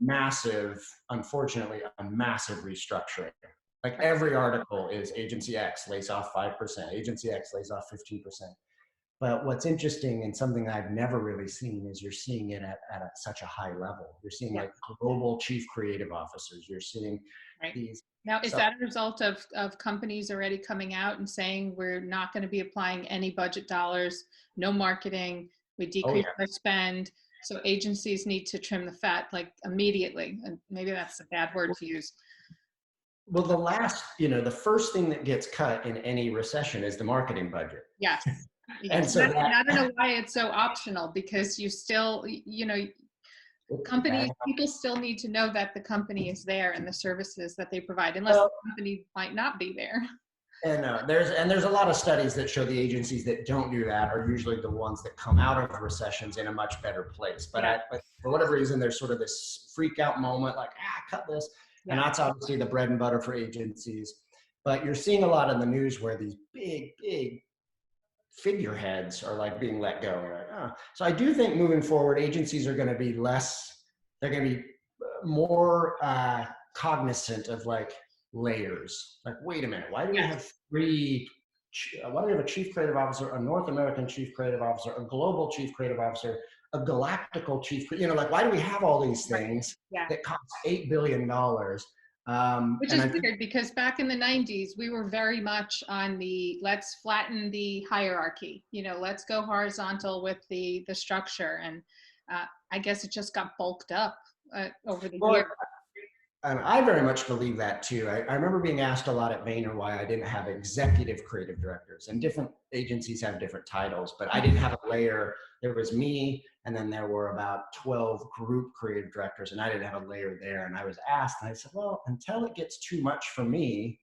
massive, unfortunately, a massive restructuring. Like every article is agency X lays off 5%, agency X lays off 15%. But what's interesting and something I've never really seen is you're seeing it at such a high level. You're seeing like global chief creative officers. You're seeing these. Now, is that a result of companies already coming out and saying we're not going to be applying any budget dollars, no marketing, we decrease our spend? So agencies need to trim the fat like immediately. And maybe that's a bad word to use. Well, the first thing that gets cut in any recession is the marketing budget. Yes. And so and I don't know why it's so optional, because you still, people still need to know that the company is there and the services that they provide, unless the company might not be there. And there's a lot of studies that show the agencies that don't do that are usually the ones that come out of recessions in a much better place. But for whatever reason, there's sort of this freak out moment, like, cut this. Yeah. And that's obviously the bread and butter for agencies. But you're seeing a lot in the news where these big figureheads are like being let go. Like, So I do think moving forward, agencies are going to be they're going to be more cognizant of like layers. Like, wait a minute, why do we have why do we have a chief creative officer, a North American chief creative officer, a global chief creative officer, a galactical chief, like, why do we have all these things that cost $8 billion? Which is weird, because back in the 90s, we were very much on the let's flatten the hierarchy, let's go horizontal with the structure. And I guess it just got bulked up over the years. And I very much believe that too. I remember being asked a lot at Vayner why I didn't have executive creative directors, and different agencies have different titles, but I didn't have a layer. There was me, and then there were about 12 group creative directors, and I didn't have a layer there. And I was asked, and I said, well, until it gets too much for me,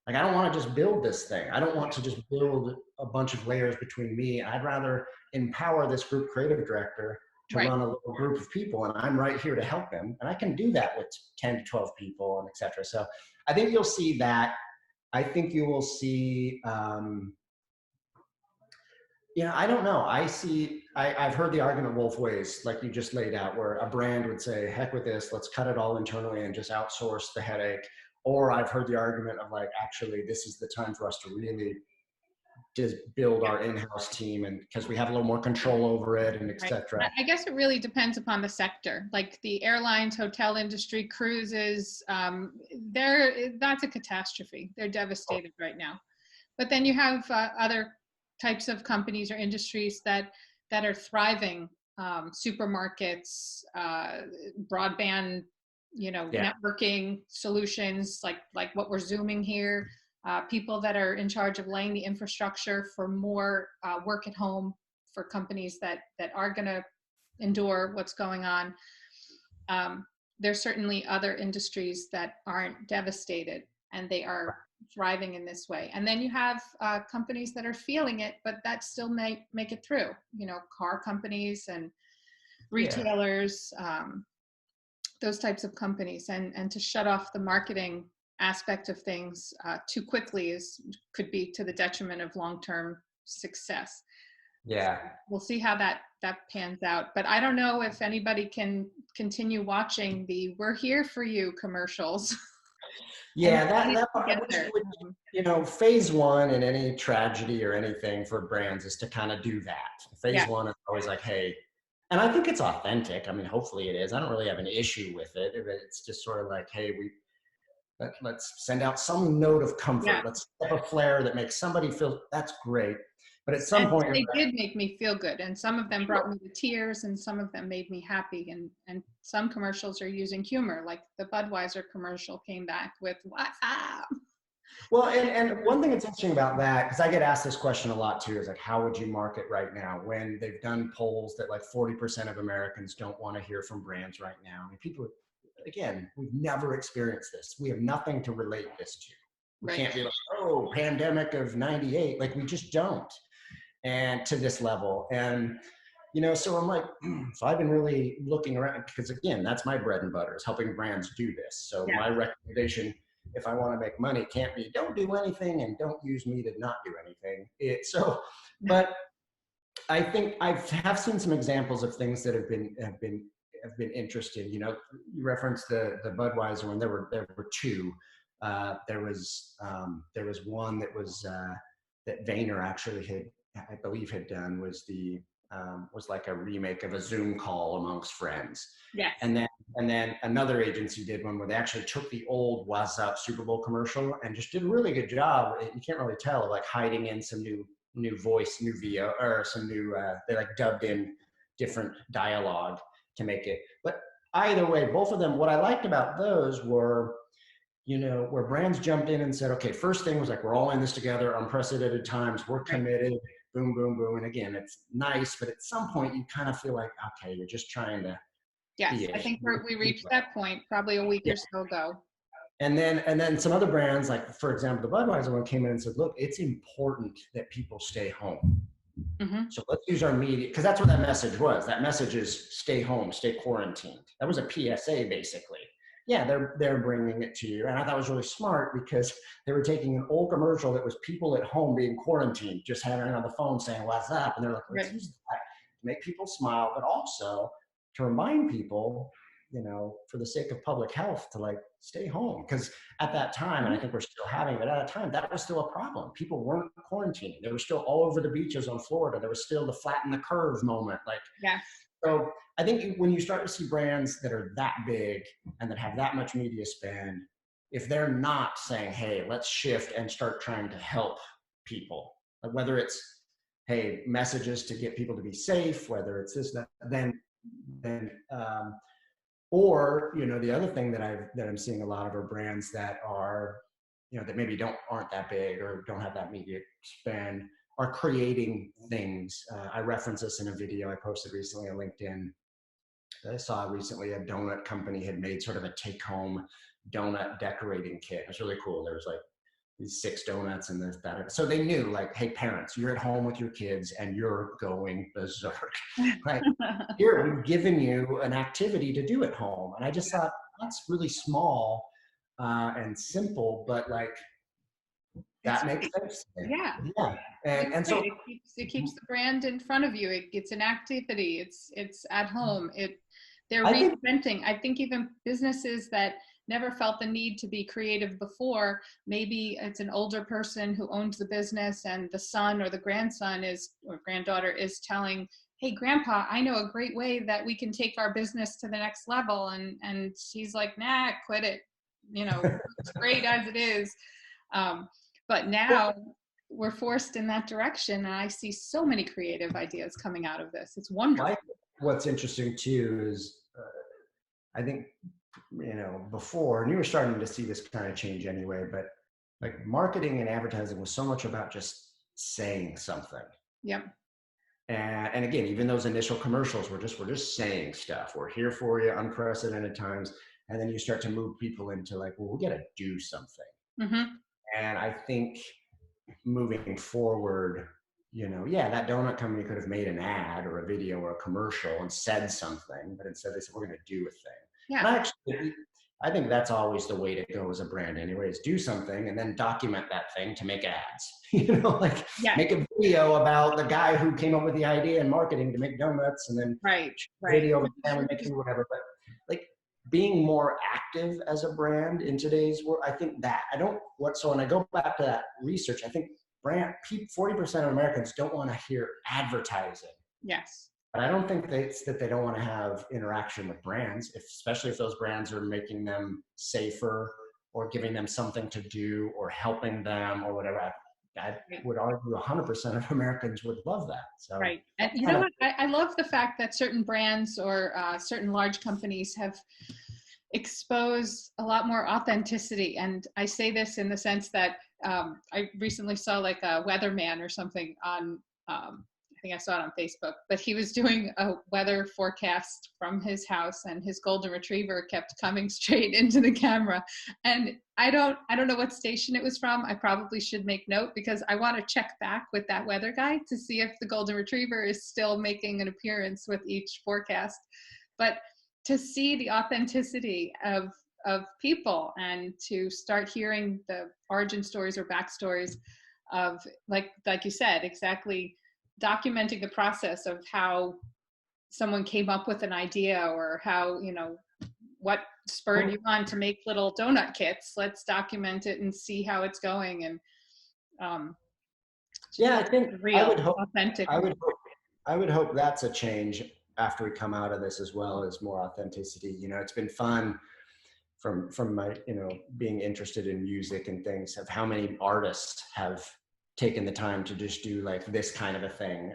like, I don't want to just build this thing. I don't want to just build a bunch of layers between me. I'd rather empower this group creative director to run a little group of people, and I'm right here to help them. And I can do that with 10 to 12 people, and et cetera. So I think you'll see that. I think you will see, I don't know. I've heard the argument both ways, like you just laid out, where a brand would say, heck with this, let's cut it all internally and just outsource the headache. Or I've heard the argument of like, actually, this is the time for us to really just build our in-house team, and because we have a little more control over it, and et cetera. I guess it really depends upon the sector. Like the airlines, hotel industry, cruises, that's a catastrophe. They're devastated right now. But then you have other types of companies or industries that are thriving, supermarkets, broadband, networking solutions, like what we're Zooming here. People that are in charge of laying the infrastructure for more work at home for companies that are going to endure what's going on. There's certainly other industries that aren't devastated, and they are thriving in this way. And then you have companies that are feeling it, but that still may make it through, car companies and retailers, those types of companies. And to shut off the marketing aspect of things too quickly could be to the detriment of long-term success. Yeah. So we'll see how that pans out. But I don't know if anybody can continue watching the "We're here for you" commercials. Yeah, phase one in any tragedy or anything for brands is to kind of do that. Phase one is always like, hey, and I think it's authentic. I mean, hopefully it is. I don't really have an issue with it. It's just sort of like, hey, let's send out some note of Yeah. comfort. Let's step a flare that makes somebody feel, that's great. But at some And point, they did make me feel good. And some of them brought me to tears and some of them made me happy. And some commercials are using humor, like the Budweiser commercial came back with "What's up?" well, and one thing that's interesting about that, because I get asked this question a lot too, is like, how would you market right now when they've done polls that like 40% of Americans don't want to hear from brands right now? I mean, people, again, we've never experienced this. We have nothing to relate this to. We Right. can't be like, oh, pandemic of 98. Like, we just don't. And to this level. And, you know, so I'm like, so I've been really looking around because, again, that's my bread and butter, is helping brands do this. So Yeah. my recommendation, if I want to make money, can't be don't do anything and don't use me to not do anything. But I think I have seen some examples of things that have been interesting. You know, you referenced the Budweiser one. There were two. There was one that was that Vayner actually had, I believe, had done, was like a remake of a Zoom call amongst friends. Yes. And then another agency did one where they actually took the old "What's Up" Super Bowl commercial and just did a really good job. You can't really tell, like hiding in some new voice, new VO, or some new they like dubbed in different dialogue to make it. But either way, both of them, what I liked about those were, you know, where brands jumped in and said, okay, first thing was like, we're all in this together, unprecedented times, we're committed, boom, boom, boom. And again, it's nice, but at some point you kind of feel like, okay, you're just trying to. Yes, I think we reached that point probably a week or so ago. And then some other brands, like for example, the Budweiser one, came in and said, look, it's important that people stay home. Mm-hmm. So let's use our media, because that's what that message was. That message is stay home, stay quarantined. That was a PSA basically. Yeah, they're bringing it to you. And I thought it was really smart because they were taking an old commercial that was people at home being quarantined, just having it on the phone saying, "What's up?" And they're like, let's use that to make people smile, but also to remind people, you know, for the sake of public health, to like stay home. Because at that time, and I think we're still having, but at that time, that was still a problem. People weren't quarantining. They were still all over the beaches on Florida. There was still the flatten the curve moment. Like, yeah. So I think when you start to see brands that are that big and that have that much media spend, if they're not saying, hey, let's shift and start trying to help people, whether it's, hey, messages to get people to be safe, whether it's this, that, then or, you know, the other thing that I'm seeing a lot of are brands that are, you know, that maybe aren't that big or don't have that media spend, are creating things. I referenced this in a video I posted recently on LinkedIn. I saw recently a donut company had made sort of a take-home donut decorating kit. It was really cool. There was like these 6 donuts and this, that. So they knew, like, hey, parents, you're at home with your kids and you're going berserk. Like, here, we've given you an activity to do at home. And I just thought, that's really small and simple, but like, that makes sense. Yeah. Yeah. And so it keeps the brand in front of you. It's an activity. It's at home. They're reinventing. I think even businesses that never felt the need to be creative before, maybe it's an older person who owns the business and the son or the grandson or granddaughter is telling, hey, grandpa, I know a great way that we can take our business to the next level. And she's like, nah, quit it. You know, it's great as it is. But now we're forced in that direction. And I see so many creative ideas coming out of this. It's wonderful. What's interesting too is I think, you know, before, and you were starting to see this kind of change anyway, but like marketing and advertising was so much about just saying something. Yep. And again, even those initial commercials we're just saying stuff. We're here for you, unprecedented times. And then you start to move people into like, well, we got to do something. Mm-hmm. And I think moving forward, you know, yeah, that donut company could have made an ad or a video or a commercial and said something, but instead they said, we're going to do a thing. Yeah. And I think that's always the way to go as a brand anyway, is do something and then document that thing to make ads. You know, like make a video about the guy who came up with the idea in marketing to make donuts, and then video of the family making whatever. But like being more active as a brand in today's world, I think that so when I go back to that research, I think 40% of Americans don't want to hear advertising. Yes. But I don't think it's that they don't want to have interaction with brands, especially if those brands are making them safer or giving them something to do or helping them or whatever. I Right. would argue 100% of Americans would love that. So Right. And that's you kind know of, what? I love the fact that certain brands or certain large companies have exposed a lot more authenticity. And I say this in the sense that I recently saw like a weatherman or something on, I think I saw it on Facebook, but he was doing a weather forecast from his house, and his golden retriever kept coming straight into the camera. And I don't know what station it was from. I probably should make note because I want to check back with that weather guy to see if the golden retriever is still making an appearance with each forecast. But to see the authenticity of people and to start hearing the origin stories or backstories of, like you said, exactly documenting the process of how someone came up with an idea, or how, what spurred you on to make little donut kits. Let's document it and see how it's going. And um, yeah, I think real, authentic. I would hope that's a change after we come out of this as well, as more authenticity. It's been fun from my, being interested in music and things, of how many artists have taken the time to just do like this kind of a thing.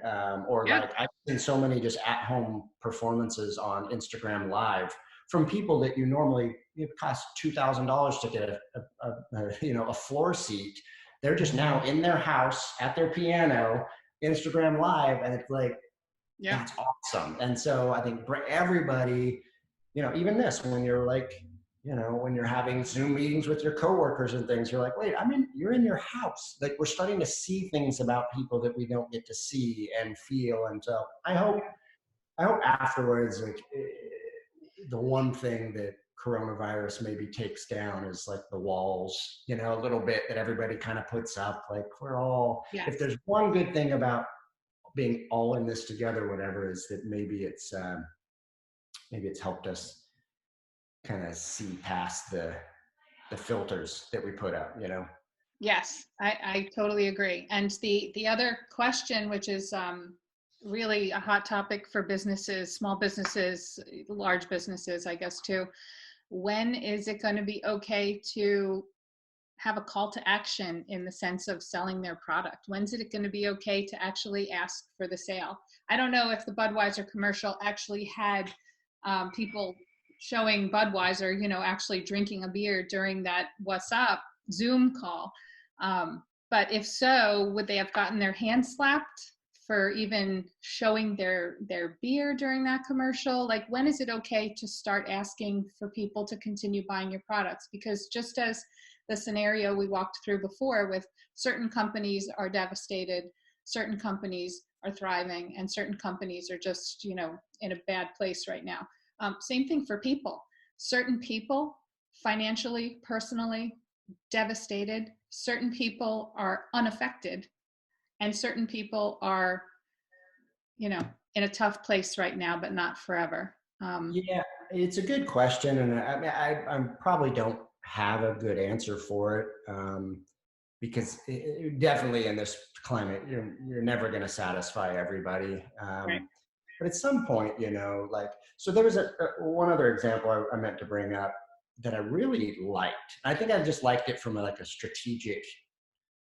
Or Yeah. like I've seen so many just at home performances on Instagram Live from people that you normally, it costs $2,000 to get a floor seat. They're just now in their house at their piano, Instagram Live, and it's like, Yeah. that's awesome. And so I think for everybody, even this, when you're like, when you're having Zoom meetings with your coworkers and things, you're like, wait, you're in your house. Like, we're starting to see things about people that we don't get to see and feel. And so I hope afterwards, like, the one thing that coronavirus maybe takes down is like the walls, a little bit, that everybody kind of puts up. Like, Yes. if there's one good thing about being all in this together, whatever, is that maybe it's helped us kind of see past the filters that we put up. Yes, I totally agree. And the other question, which is really a hot topic for businesses, small businesses, large businesses, I guess too. When is it going to be okay to have a call to action in the sense of selling their product? When's it going to be okay to actually ask for the sale? I don't know if the Budweiser commercial actually had people showing Budweiser, actually drinking a beer during that What's Up Zoom call. But if so, would they have gotten their hands slapped for even showing their beer during that commercial? Like, when is it okay to start asking for people to continue buying your products? Because just as the scenario we walked through before, with certain companies are devastated, certain companies are thriving, and certain companies are just, in a bad place right now. Same thing for people. Certain people, financially, personally, devastated. Certain people are unaffected, and certain people are, in a tough place right now, but not forever. Yeah, it's a good question, and I probably don't have a good answer for it, because definitely in this climate, you're never going to satisfy everybody. Right. But at some point, like, so there was one other example I meant to bring up that I really liked. I think I just liked it from like a strategic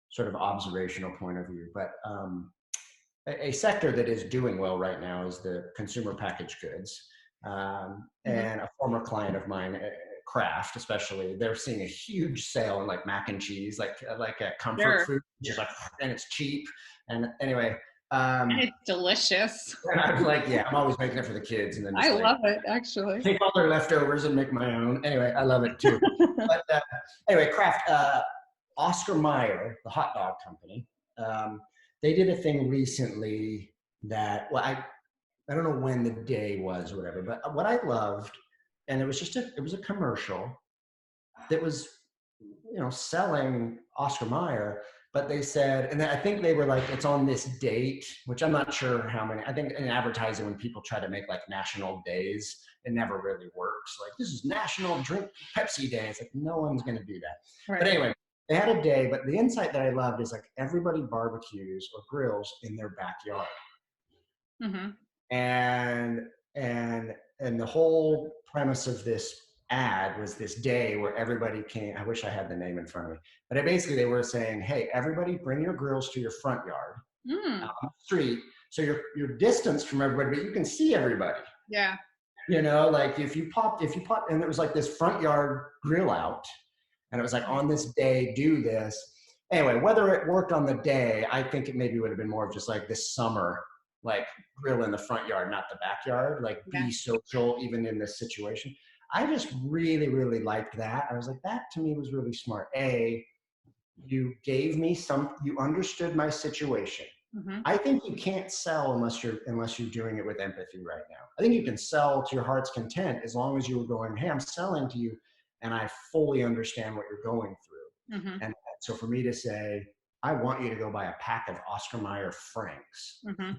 sort of observational point of view. But a sector that is doing well right now is the consumer packaged goods. And a former client of mine, Kraft especially, they're seeing a huge sale in like mac and cheese, like a comfort food, just like, and it's cheap. And anyway, and it's delicious. and I was like, yeah, I'm always making it for the kids, and then just I like love it, actually. take all their leftovers and make my own. Anyway, I love it too. But anyway, Kraft, Oscar Mayer, the hot dog company, they did a thing recently that, well, I don't know when the day was or whatever, but what I loved, and it was a commercial that was, selling Oscar Mayer, but they said, and I think they were like, it's on this date, which I'm not sure how many. I think in advertising, when people try to make like national days, it never really works. Like, this is National Drink Pepsi Day. It's like, no one's going to do that. Right. But anyway, they had a day, but the insight that I loved is like, everybody barbecues or grills in their backyard. And the whole premise of this ad was this day where everybody came. I wish I had the name in front of me, but basically they were saying, hey, everybody bring your grills to your front yard Mm. out on the street. So you're distanced from everybody, but you can see everybody. Yeah. Like if you popped, and it was like this front yard grill out, and it was like on this day, do this. Anyway, whether it worked on the day, I think it maybe would have been more of just like this summer, like grill in the front yard, not the backyard, like Yeah. be social even in this situation. I just really, really liked that. I was like, that to me was really smart. You gave me you understood my situation. Mm-hmm. I think you can't sell unless you're doing it with empathy right now. I think you can sell to your heart's content as long as you were going, hey, I'm selling to you and I fully understand what you're going through. Mm-hmm. And so for me to say, I want you to go buy a pack of Oscar Mayer Franks, Mm-hmm.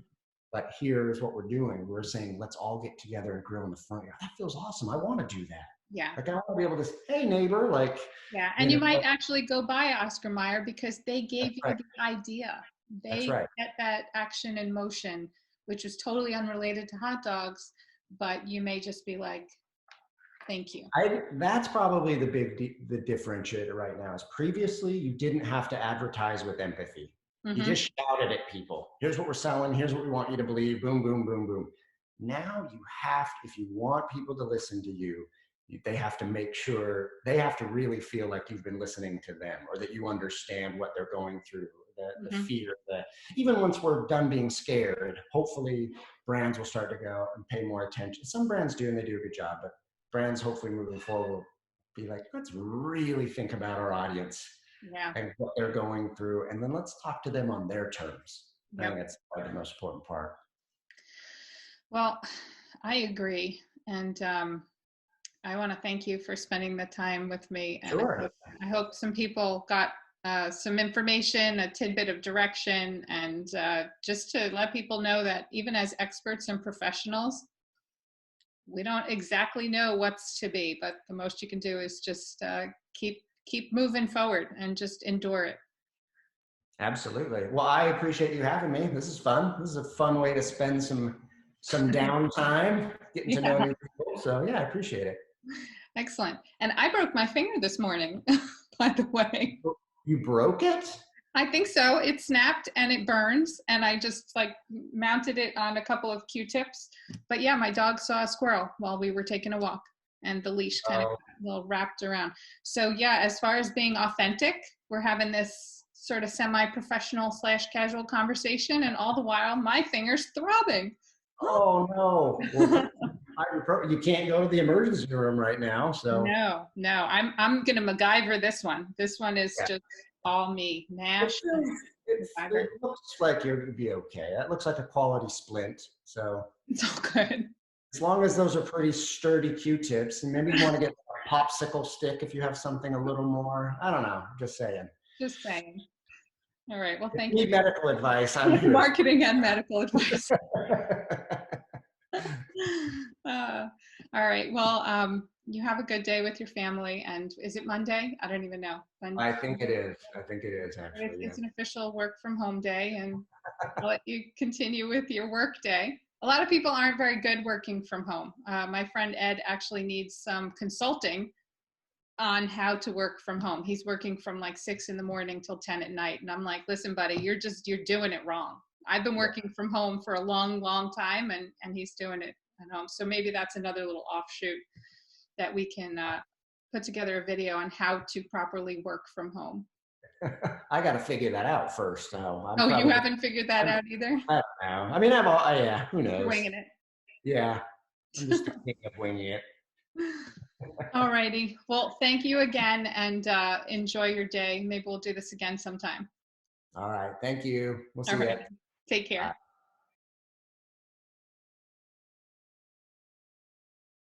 but here's what we're doing. We're saying, let's all get together and grill in the front yard. That feels awesome. I want to do that. Yeah. Like I want to be able to say, hey neighbor, like. Yeah. And you might actually go buy Oscar Mayer because they gave you the idea. They get that action in motion, which was totally unrelated to hot dogs, but you may just be like, thank you. That's probably the differentiator right now is previously you didn't have to advertise with empathy. Mm-hmm. You just shouted at people. Here's what we're selling. Here's what we want you to believe. Boom, boom, boom, boom. Now you have, if you want people to listen to you, they have to make sure, they have to really feel like you've been listening to them or that you understand what they're going through, the fear, even once we're done being scared, hopefully brands will start to go and pay more attention. Some brands do and they do a good job, but brands hopefully moving forward will be like, let's really think about our audience and what they're going through. And then let's talk to them on their terms. I think that's the most important part. Well, I agree. And I want to thank you for spending the time with me. And sure. I hope some people got some information, a tidbit of direction, and just to let people know that even as experts and professionals, we don't exactly know what's to be, but the most you can do is just keep moving forward and just endure it. Absolutely. Well, I appreciate you having me. This is fun. This is a fun way to spend some downtime, getting to know new people. So yeah, I appreciate it. Excellent. And I broke my finger this morning, by the way. You broke it? I think so. It snapped and it burns, and I just like mounted it on a couple of Q-tips. But yeah, my dog saw a squirrel while we were taking a walk, and the leash kind of little wrapped around. So yeah, as far as being authentic, we're having this sort of semi-professional / casual conversation, and all the while my finger's throbbing. Oh no. Well, you can't go to the emergency room right now, so. No, I'm gonna MacGyver this one. This one is just all me. Nash. It looks like you're gonna be okay. That looks like a quality splint, so. It's all good. As long as those are pretty sturdy Q-tips, and maybe you want to get a popsicle stick if you have something a little more. I don't know. Just saying. Just saying. All right. Well, thank you. you. Need medical advice. Marketing and medical advice. All right. Well, you have a good day with your family. And is it Monday? I don't even know. I think it is. Actually. It's an official work from home day, and I'll let you continue with your work day. A lot of people aren't very good working from home. My friend Ed actually needs some consulting on how to work from home. He's working from like 6 a.m. till 10 p.m. And I'm like, listen, buddy, you're doing it wrong. I've been working from home for a long, long time, and he's doing it at home. So maybe that's another little offshoot that we can put together a video on how to properly work from home. I got to figure that out first. So you haven't figured that out either? I don't know. I mean, yeah, who knows? Winging it. Yeah, I'm just thinking of winging it. All righty. Well, thank you again, and enjoy your day. Maybe we'll do this again sometime. All right. Thank you. We'll see you. Take care.